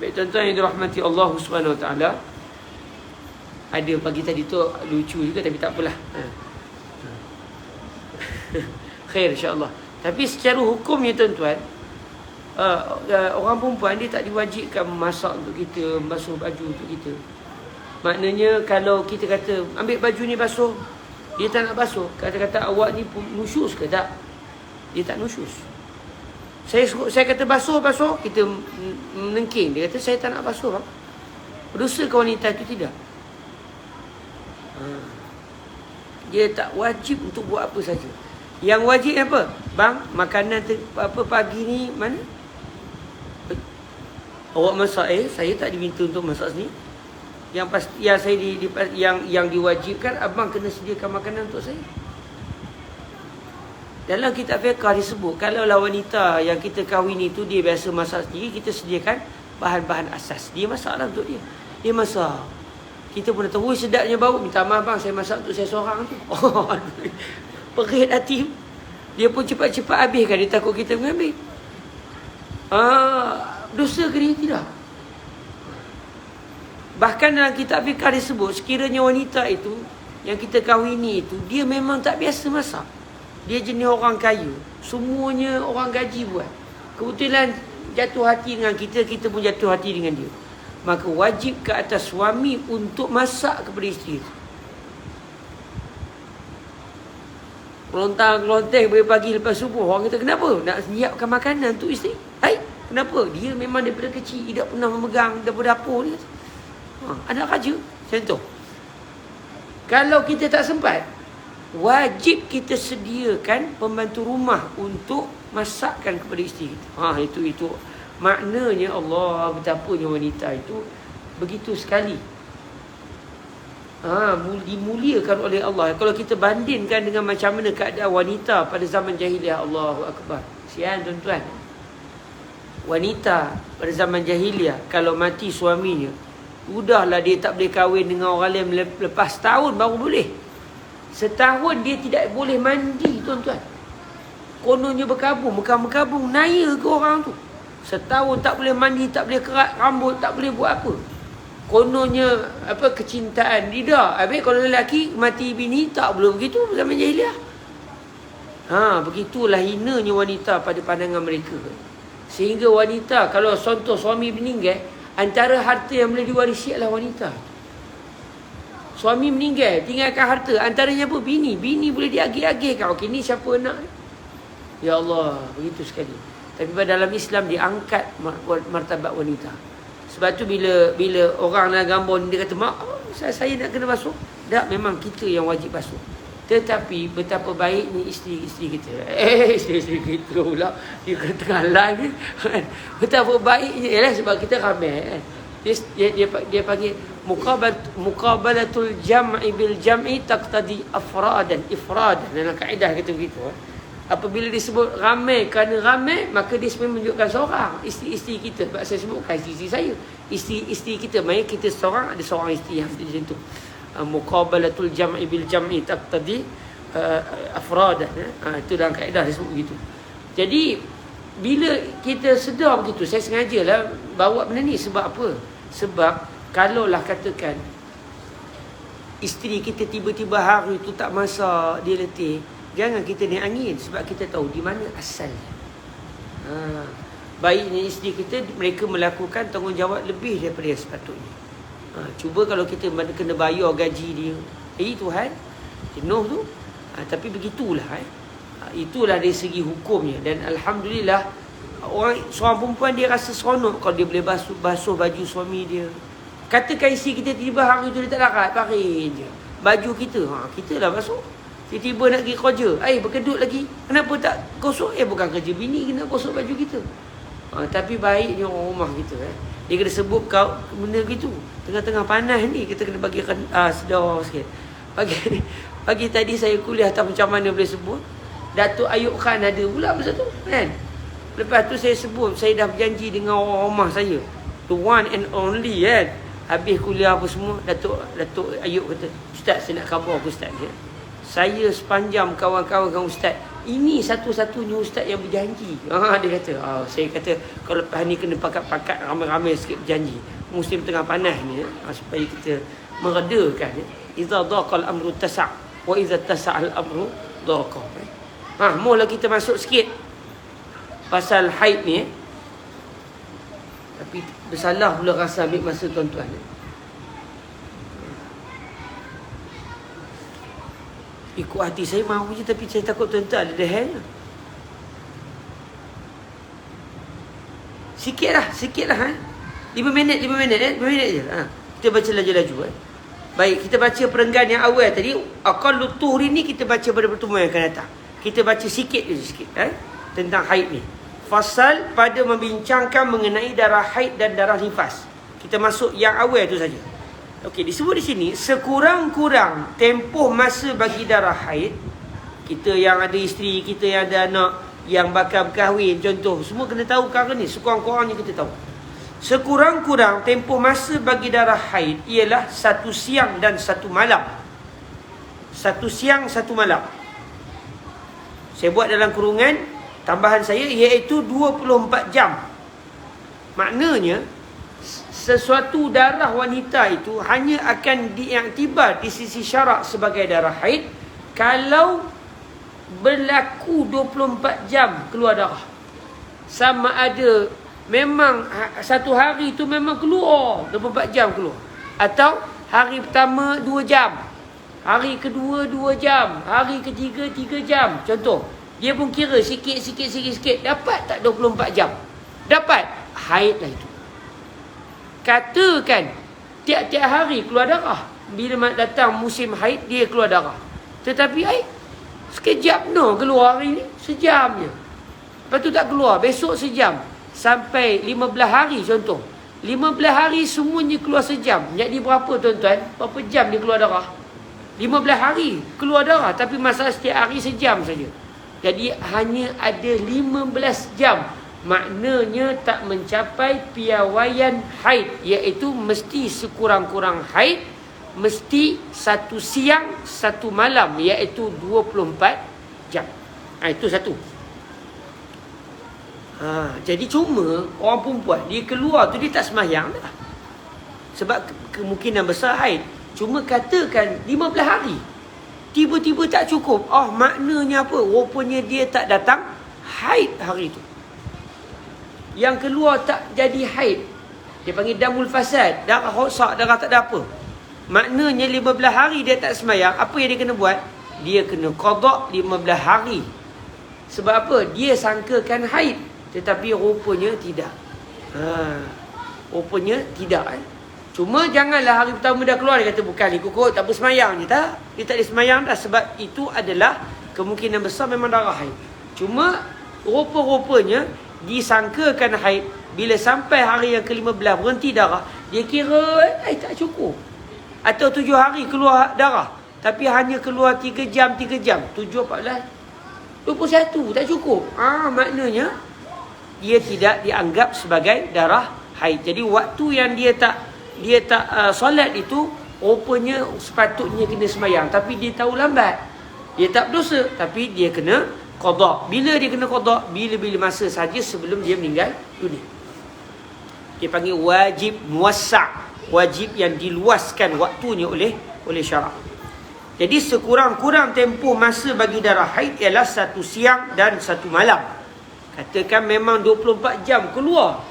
Baik tuan-tuan yang dirahmati Allah Subhanahu Wa Taala. Ada pagi tadi tu lucu juga tapi tak apalah. Khair insya-Allah. Tapi secara hukumnya tuan-tuan, orang perempuan dia tak diwajibkan masak untuk kita, basuh baju untuk kita. Maknanya kalau kita kata ambil baju ni basuh, dia tak nak basuh. Kata-kata awak ni nusyus ke tak? Dia tak nusyus. Saya kata basuh, kita menengking. Dia kata saya tak nak basuh bang. Berdosa ke wanita itu? Tidak. Dia tak wajib untuk buat apa saja. Yang wajib apa? Bang, makanan apa pagi ni mana? Awak masak saya tak diminta untuk masak sini. Yang pasti yang saya yang diwajibkan abang kena sediakan makanan untuk saya. Dalam kitab fiqh disebut kalau wanita yang kita kahwin itu dia biasa masak sendiri, kita sediakan bahan-bahan asas. Dia masaklah untuk dia. Dia masak. Kita pun dah tahu sedapnya bau. Minta maaf bang, saya masak untuk saya seorang tu. Oh, perit hati. Dia pun cepat-cepat habiskan. Dia takut kita mengambil. Dosa ke dia? Tidak. Bahkan dalam kitab fiqh disebut sekiranya wanita itu yang kita kahwini itu dia memang tak biasa masak. Dia jenis orang kaya. Semuanya orang gaji buat. Kebetulan jatuh hati dengan kita, kita pun jatuh hati dengan dia. Maka wajib ke atas suami untuk masak kepada isteri itu. Kelontang-kelonteng pagi lepas subuh. Orang kata kenapa? Nak siapkan makanan untuk isteri. Hai, kenapa? Dia memang daripada kecil tidak pernah memegang dapur dapur ni. Anak raja. Contoh. Kalau kita tak sempat, wajib kita sediakan pembantu rumah untuk masakkan kepada isteri kita. Itu maknanya Allah betapanya wanita itu begitu sekali dimuliakan oleh Allah. Kalau kita bandingkan dengan macam mana keadaan wanita pada zaman jahiliah, Allahu Akbar. Sian tuan-tuan, wanita pada zaman jahiliah kalau mati suaminya, udahlah dia tak boleh kahwin dengan orang lain lepas tahun baru boleh. Setahun dia tidak boleh mandi tuan-tuan. Kononnya berkabung naya ke orang tu. Setahun tak boleh mandi, tak boleh kerat rambut, tak boleh buat apa. Kononnya kecintaan lidah. Habis kalau lelaki mati bini tak boleh begitu zaman jahiliah. Begitulah hinanya wanita pada pandangan mereka. Sehingga wanita kalau contoh suami meninggal, antara harta yang boleh diwarisi adalah wanita. Suami meninggal, tinggalkan harta. Antaranya apa? Bini. Bini boleh diagih-agihkan. Okey, ni siapa anak? Ya Allah, begitu sekali. Tapi pada dalam Islam diangkat martabat wanita. Sebab tu bila orang dalam gambar ni dia kata, mak, saya nak kena basuh. Tak, memang kita yang wajib basuh. Tetapi betapa baiknya isteri-isteri kita. Isteri-isteri kita pula. Dia kena tengah live kan. Betapa baiknya. Yalah, sebab kita ramai kan. Dia panggil muqabalatul jam'i bil jam'i taqtadi ifradan. Dalam kaedah kata begitu. Apabila disebut ramai kerana ramai, maka dia sebenarnya menunjukkan seorang isteri-isteri kita. Sebab saya sebutkan isteri saya, isteri kita, maksudnya kita seorang, ada seorang isteri yang macam tu. Muqabalatul jam'i bil jam'i taqtadi afradan. Itu dalam kaedah disebut begitu. Jadi bila kita sedar begitu, saya sengajalah bawa benda ni. Sebab apa? Sebab kalaulah katakan isteri kita tiba-tiba hari tu tak masak, dia letih, jangan kita naik angin. Sebab kita tahu di mana asalnya. Baiknya isteri kita, mereka melakukan tanggungjawab lebih daripada yang sepatutnya. Cuba kalau kita kena bayar gaji dia. Tuhan, jenuh tu. Tapi begitulah. Itulah dari segi hukumnya. Dan Alhamdulillah, seorang perempuan dia rasa seronok kalau dia boleh basuh baju suami dia. Katakan isteri kita tiba hari tu dia tak larat, pakai je baju kita. Kita lah basuh. Tiba-tiba nak pergi kerja, berkedut lagi. Kenapa tak gosok? Bukan kerja bini, kena gosok baju kita. Tapi baiknya orang rumah kita. Dia kena sebut kau benda gitu. Tengah-tengah panas ni, kita kena bagi sedar sikit. Pagi tadi saya kuliah, tak macam mana boleh sebut. Datuk Ayub Khan ada pula masa tu, kan? Lepas tu saya sebut, saya dah berjanji dengan orang rumah saya. The one and only, kan? Habis kuliah apa semua, Datuk Ayub kata, Ustaz, saya nak khabar aku Ustaz. Saya sepanjang kawan-kawan dengan Ustaz, ini satu-satunya Ustaz yang berjanji. Dia kata, saya kata, kalau lepas ni kena pakat-pakat ramai-ramai sikit berjanji. Musim tengah panas ni, supaya kita meredakan. Iza daqal amru tasa' wa iza tasa'al amru daqa. Mula kita masuk sikit pasal haid ni. Tapi bersalah pula rasa ambil masa tuan-tuan. Ikut hati saya mahu je, tapi saya takut tuan-tuan ada hal. Sikit lah. 5 minit je. Kita baca laju-laju. Baik, kita baca perenggan yang awal tadi. Aqallut tuhri ni kita baca pada pertemuan yang akan datang. Kita baca sikit tentang haid ni. Fasal pada membincangkan mengenai darah haid dan darah nifas. Kita masuk yang awal tu saja. Okey, disebut di sini, sekurang-kurang tempoh masa bagi darah haid. Kita yang ada isteri, kita yang ada anak, yang bakal berkahwin, contoh, semua kena tahu perkara ni. Sekurang-kurangnya kita tahu. Sekurang-kurang tempoh masa bagi darah haid ialah 1 siang dan 1 malam. 1 siang, 1 malam. Saya buat dalam kurungan tambahan saya, iaitu 24 jam. Maknanya, sesuatu darah wanita itu hanya akan diiktibar di sisi syarak sebagai darah haid kalau berlaku 24 jam keluar darah. Sama ada memang satu hari itu memang keluar 24 jam keluar, atau hari pertama 2 jam, hari kedua 2 jam, hari ketiga 3 jam. Contoh, dia pun kira sikit, dapat tak 24 jam? Dapat, haid lah itu. Katakan tiap-tiap hari keluar darah, bila datang musim haid dia keluar darah. Tetapi sekejap keluar hari ni, sejam je. Lepas tu tak keluar, besok sejam. Sampai 15 hari contoh. 15 hari semuanya keluar sejam. Jadi berapa tuan-tuan? Berapa jam dia keluar darah? 15 hari keluar darah, tapi masa setiap hari sejam saja. Jadi hanya ada 15 jam. Maknanya tak mencapai piawaian haid, iaitu mesti sekurang-kurang haid mesti 1 siang 1 malam, iaitu 24 jam. Itu satu. Jadi cuma orang perempuan dia keluar tu dia tak sembahyang dah. Sebab kemungkinan besar haid. Cuma katakan 15 hari tiba-tiba tak cukup. Maknanya apa? Rupanya dia tak datang haid hari tu. Yang keluar tak jadi haid, dia panggil damul fasad, darah rosak, darah tak ada apa. Maknanya 15 hari dia tak sembahyang. Apa yang dia kena buat? Dia kena qada 15 hari. Sebab apa? Dia sangkakan haid, tetapi rupanya tidak. Rupanya tidak. Cuma janganlah hari pertama dah keluar dia kata bukan ikut tak bersemayang je. Tak, dia tak ada semayang dah. Sebab itu adalah kemungkinan besar memang darah haid. Cuma rupa-rupanya disangkakan haid. Bila sampai hari yang ke-15 berhenti darah, dia kira tak cukup. Atau 7 hari keluar darah, tapi hanya keluar 3 jam 3 jam. 7, 14, 21 tak cukup. Maknanya dia tidak dianggap sebagai darah haid. Jadi waktu yang dia tak solat itu, rupanya sepatutnya kena sembahyang, tapi dia tahu lambat. Dia tak berdosa, tapi dia kena qada. Bila dia kena qada? Bila-bila masa saja sebelum dia meninggal dunia. Dia panggil wajib muwassa', wajib yang diluaskan waktunya oleh syarak. Jadi sekurang-kurang tempoh masa bagi darah haid ialah 1 siang dan 1 malam. Katakan memang 24 jam keluar,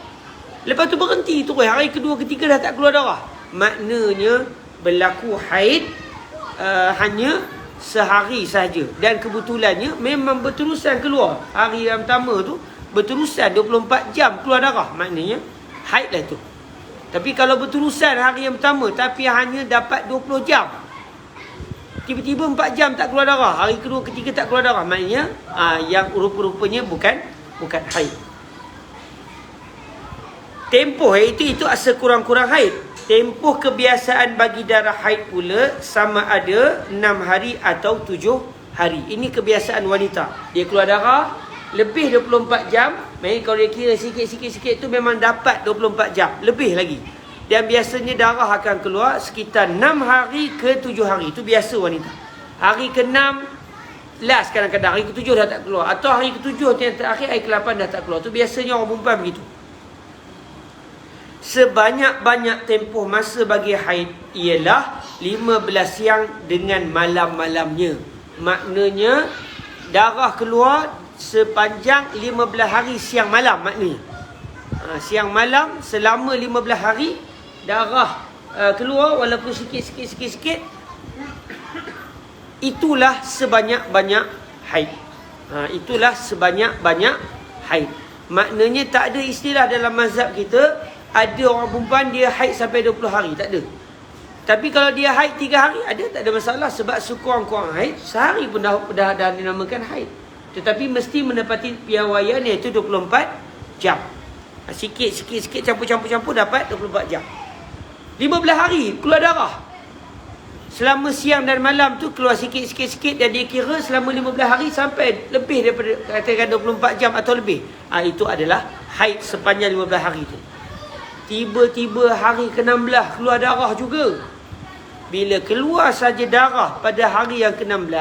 lepas tu berhenti terus, hari kedua ketiga dah tak keluar darah. maknanya berlaku haid hanya sehari saja. Dan kebetulannya memang berterusan keluar. Hari yang pertama tu berterusan 24 jam keluar darah. Maknanya haid lah tu. Tapi kalau berterusan hari yang pertama tapi hanya dapat 20 jam, tiba-tiba 4 jam tak keluar darah, hari kedua ketiga tak keluar darah, maknanya yang rupa-rupanya bukan haid. Tempoh itu sekurang-kurang haid. Tempoh kebiasaan bagi darah haid pula sama ada 6 hari atau 7 hari. Ini kebiasaan wanita. Dia keluar darah lebih 24 jam. Kalau dia kira sikit-sikit tu memang dapat 24 jam. Lebih lagi. Dan biasanya darah akan keluar sekitar 6 hari ke 7 hari. Itu biasa wanita. Hari ke-6 last kadang-kadang. Hari ke-7 dah tak keluar. Atau hari ke-7 yang terakhir, hari ke-8 dah tak keluar. Itu biasanya orang perempuan begitu. Sebanyak-banyak tempoh masa bagi haid ialah 15 siang dengan malam-malamnya. Maknanya darah keluar sepanjang 15 hari siang malam maknanya. Siang malam selama 15 hari darah keluar walaupun sikit-sikit. Itulah sebanyak-banyak haid. Itulah sebanyak-banyak haid. Maknanya tak ada istilah dalam mazhab kita ada orang perempuan dia haid sampai 20 hari. Tak ada. Tapi kalau dia haid 3 hari, ada, tak ada masalah. Sebab sekurang-kurang haid, sehari pun dah dinamakan haid. Tetapi mesti menepati piawaian iaitu 24 jam. Sikit campur-campur dapat 24 jam. 15 hari keluar darah. Selama siang dan malam tu keluar sikit-sikit dan dia kira selama 15 hari sampai lebih daripada katakan 24 jam atau lebih. Itu adalah haid sepanjang 15 hari tu. Tiba-tiba hari ke-16 keluar darah juga. Bila keluar saja darah pada hari yang ke-16,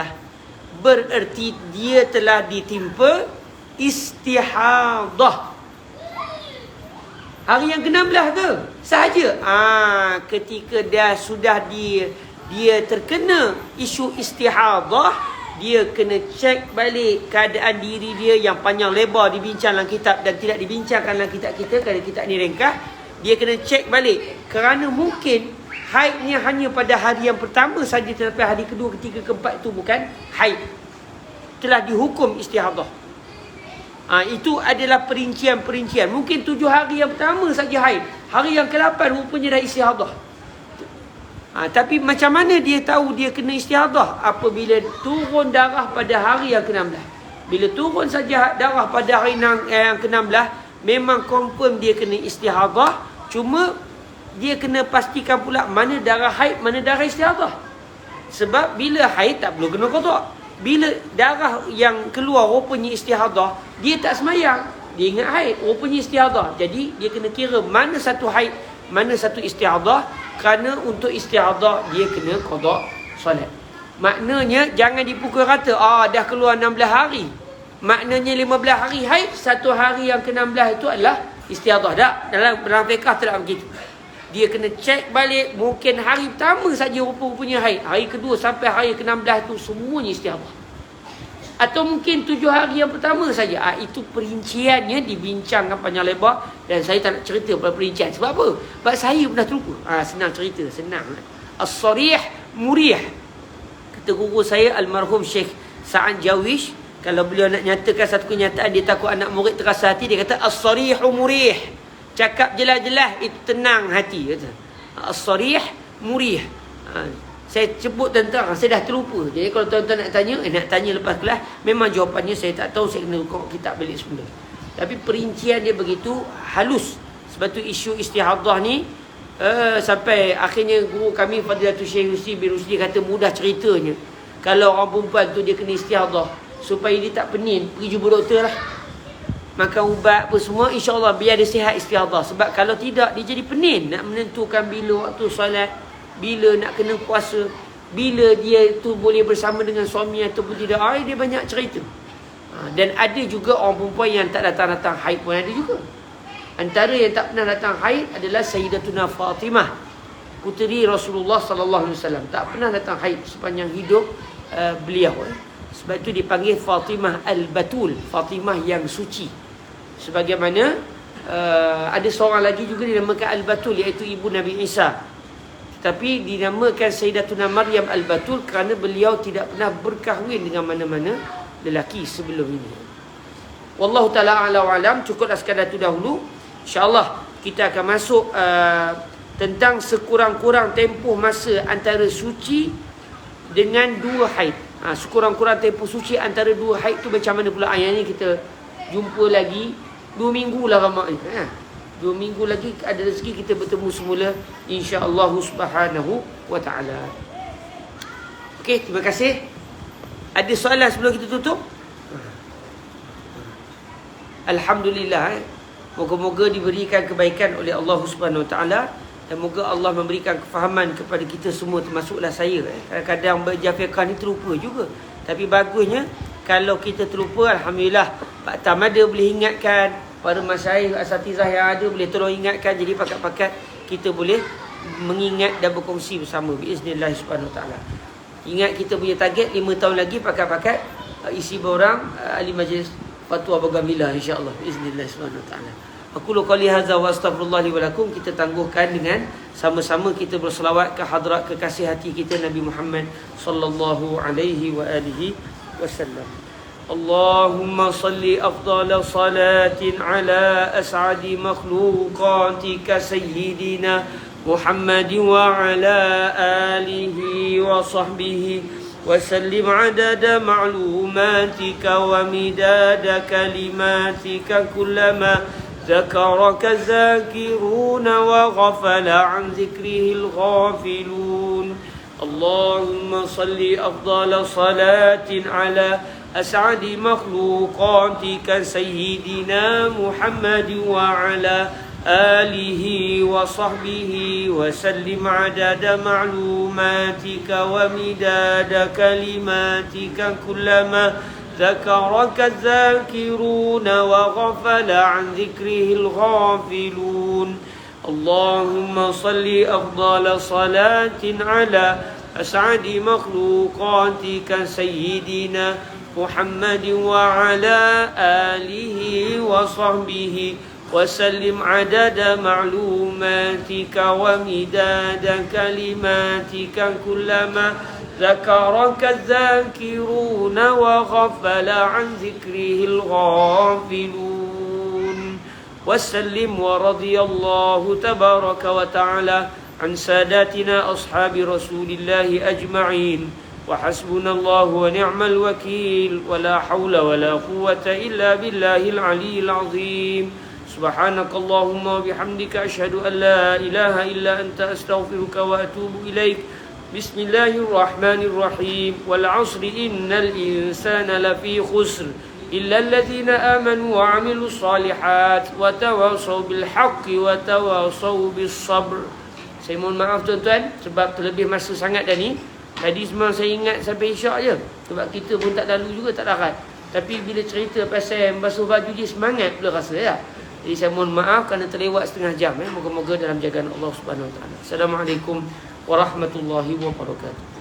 bererti dia telah ditimpa istihadah. Hari yang ke-16 ke? Sahaja. Ketika sudah dia terkena isu istihadah, dia kena cek balik keadaan diri dia yang panjang lebar dibincang dalam kitab dan tidak dibincangkan dalam kitab kita kerana kitab ni ringkas. Dia kena cek balik kerana mungkin haidnya hanya pada hari yang pertama saja tetapi hari kedua, ketiga, keempat itu bukan haid. Telah dihukum istihadah. Itu adalah perincian-perincian. Mungkin 7 hari yang pertama saja haid. Hari yang ke-8 rupanya dah istihadah. Tapi macam mana dia tahu dia kena istihadah? Apabila turun darah pada hari yang ke-16. Bila turun saja darah pada hari yang ke-16, memang confirm dia kena istihadah. Cuma dia kena pastikan pula mana darah haid, mana darah istihadah. Sebab bila haid tak perlu kena qada. Bila darah yang keluar rupanya istihadah, dia tak semayang. Dia ingat haid, rupanya istihadah. Jadi dia kena kira mana satu haid, mana satu istihadah. Kerana untuk istihadah dia kena qada solat. Maknanya jangan dipukul rata. Dah keluar 16 hari. Maknanya 15 hari haid, satu hari yang ke-16 itu adalah istihadah. Tak? Dalam fiqh tak begitu. Dia kena cek balik. Mungkin hari pertama saja rupa-rupanya haid. Hari kedua sampai hari ke-16 itu semuanya istihadah. Atau mungkin 7 hari yang pertama saja. Itu perinciannya dibincangkan panjang lebar. Dan saya tak nak cerita pada perincian. Sebab apa? Sebab saya pernah terlupa. Senang cerita. Senang. As-sarih murih. Kata guru saya almarhum Syekh Sa'ad Jawish. Kalau beliau nak nyatakan satu kenyataan, dia takut anak murid terasa hati, dia kata as-sarihu murih. Cakap jelas-jelas itu tenang hati, kata. As-sarih murih. Saya sebut tentang, saya dah terlupa. Jadi kalau tuan-tuan nak tanya lepas kelas, memang jawapannya saya tak tahu, saya kena buka kitab balik semula. Tapi perincian dia begitu halus. Sebab tu isu istihadah ni sampai akhirnya guru kami Fadilatul Syekh Rusdi bin Rusdi kata mudah ceritanya. Kalau orang perempuan tu dia kena istihadah, supaya dia tak pening, pergi jumpa doktor lah. Makan ubat apa semua, insyaAllah biar dia sihat istihadah. Sebab kalau tidak, dia jadi pening nak menentukan bila waktu solat, bila nak kena puasa, bila dia tu boleh bersama dengan suami ataupun tidak. Dia banyak cerita. Dan ada juga orang perempuan yang tak datang-datang haid pun ada juga. Antara yang tak pernah datang haid adalah Sayyidatuna Fatimah, puteri Rasulullah SAW. Tak pernah datang haid sepanjang hidup beliau. Sebab itu dipanggil Fatimah Al-Batul, Fatimah yang suci. Sebagaimana ada seorang lagi juga dinamakan Al-Batul, iaitu ibu Nabi Isa. Tapi dinamakan Sayyidatuna Maryam Al-Batul kerana beliau tidak pernah berkahwin dengan mana-mana lelaki sebelum ini. Wallahu ta'ala a'la wa alam. Cukuplah sekadar itu dahulu. InsyaAllah kita akan masuk tentang sekurang-kurang tempoh masa antara suci dengan 2 haid. Sekurang-kurang tempoh suci antara 2 haid tu macam mana pula? Yang ni kita jumpa lagi 2 minggu lah ramaknya. 2 minggu lagi ada rezeki kita bertemu semula, insya-Allah subhanahu wa ta'ala. Okey, terima kasih. Ada soalan sebelum kita tutup? Alhamdulillah. Moga-moga diberikan kebaikan oleh Allah Subhanahu Wa Taala dan moga Allah memberikan kefahaman kepada kita semua, termasuklah saya. Kadang-kadang belajar fiqh ni terlupa juga. Tapi bagusnya kalau kita terlupa, alhamdulillah Pak Tamada boleh ingatkan, para masyayikh asatizah yang ada boleh tolong ingatkan. Jadi pakat-pakat kita boleh mengingat dan berkongsi bersama biiznillah Subhanahu Wa Taala. Ingat kita punya target 5 tahun lagi pakat-pakat isi borang ahli majlis fatwa Bagaimana insya-Allah biiznillah Subhanahu Wa Taala. Aku qouli hadza wa astaghfirullah li wa lakum. Kita tangguhkan dengan sama-sama kita berselawat ke hadrat kekasih hati kita Nabi Muhammad sallallahu alaihi wa alihi wasallam. Allahumma salli afdala salatin ala as'adi makhluqatika sayyidina Muhammad wa ala alihi wa sahbihi وسلم عدد معلوماتك ومداد كلماتك كلما ذكرك الذاكرون وغفل عن ذكره الغافلون. اللهم صل أفضل صلاة على أسعد مخلوقاتك سيدنا محمد وعلى آله وصحبه وسلم عدد معلوماتك ومداد كلماتك كلما ذكرك الذاكرون وغفل عن ذكره الغافلون. اللهم صل أفضل صلاة على أسعد مخلوقاتك سيدنا محمد وعلى آله وصحبه وسلم عدد معلوماتك ومداد كلماتك كلما ذكرك الذاكرون وغفل عن ذكره الغافلون. وسلم ورضي الله تبارك وتعالى عن ساداتنا أصحاب رسول الله أجمعين. وحسبنا الله ونعم الوكيل ولا حول ولا قوة إلا بالله العلي العظيم. سبحانك اللهم وبحمدك أشهد أن لا إله إلا أنت أستغفرك وأتوب إليك. بسم الله الرحمن الرحيم. والعصر إن الإنسان لفي خسر إلا الذين آمنوا وعملوا الصالحات وتواصوا بالحق وتواصوا بالصبر. Saya mohon maaf tuan-tuan sebab terlebih masa sangat dah ni. Tadi semua saya ingat sampai isyak je. Sebab kita pun tak lalu juga, tak darat. Tapi bila cerita pasal basuh baju dia semangat pula rasa ya. Jadi saya mohon maaf kerana terlewat setengah jam. Moga-moga dalam jagaan Allah Subhanahu Wa Taala. Assalamualaikum warahmatullahi wabarakatuh.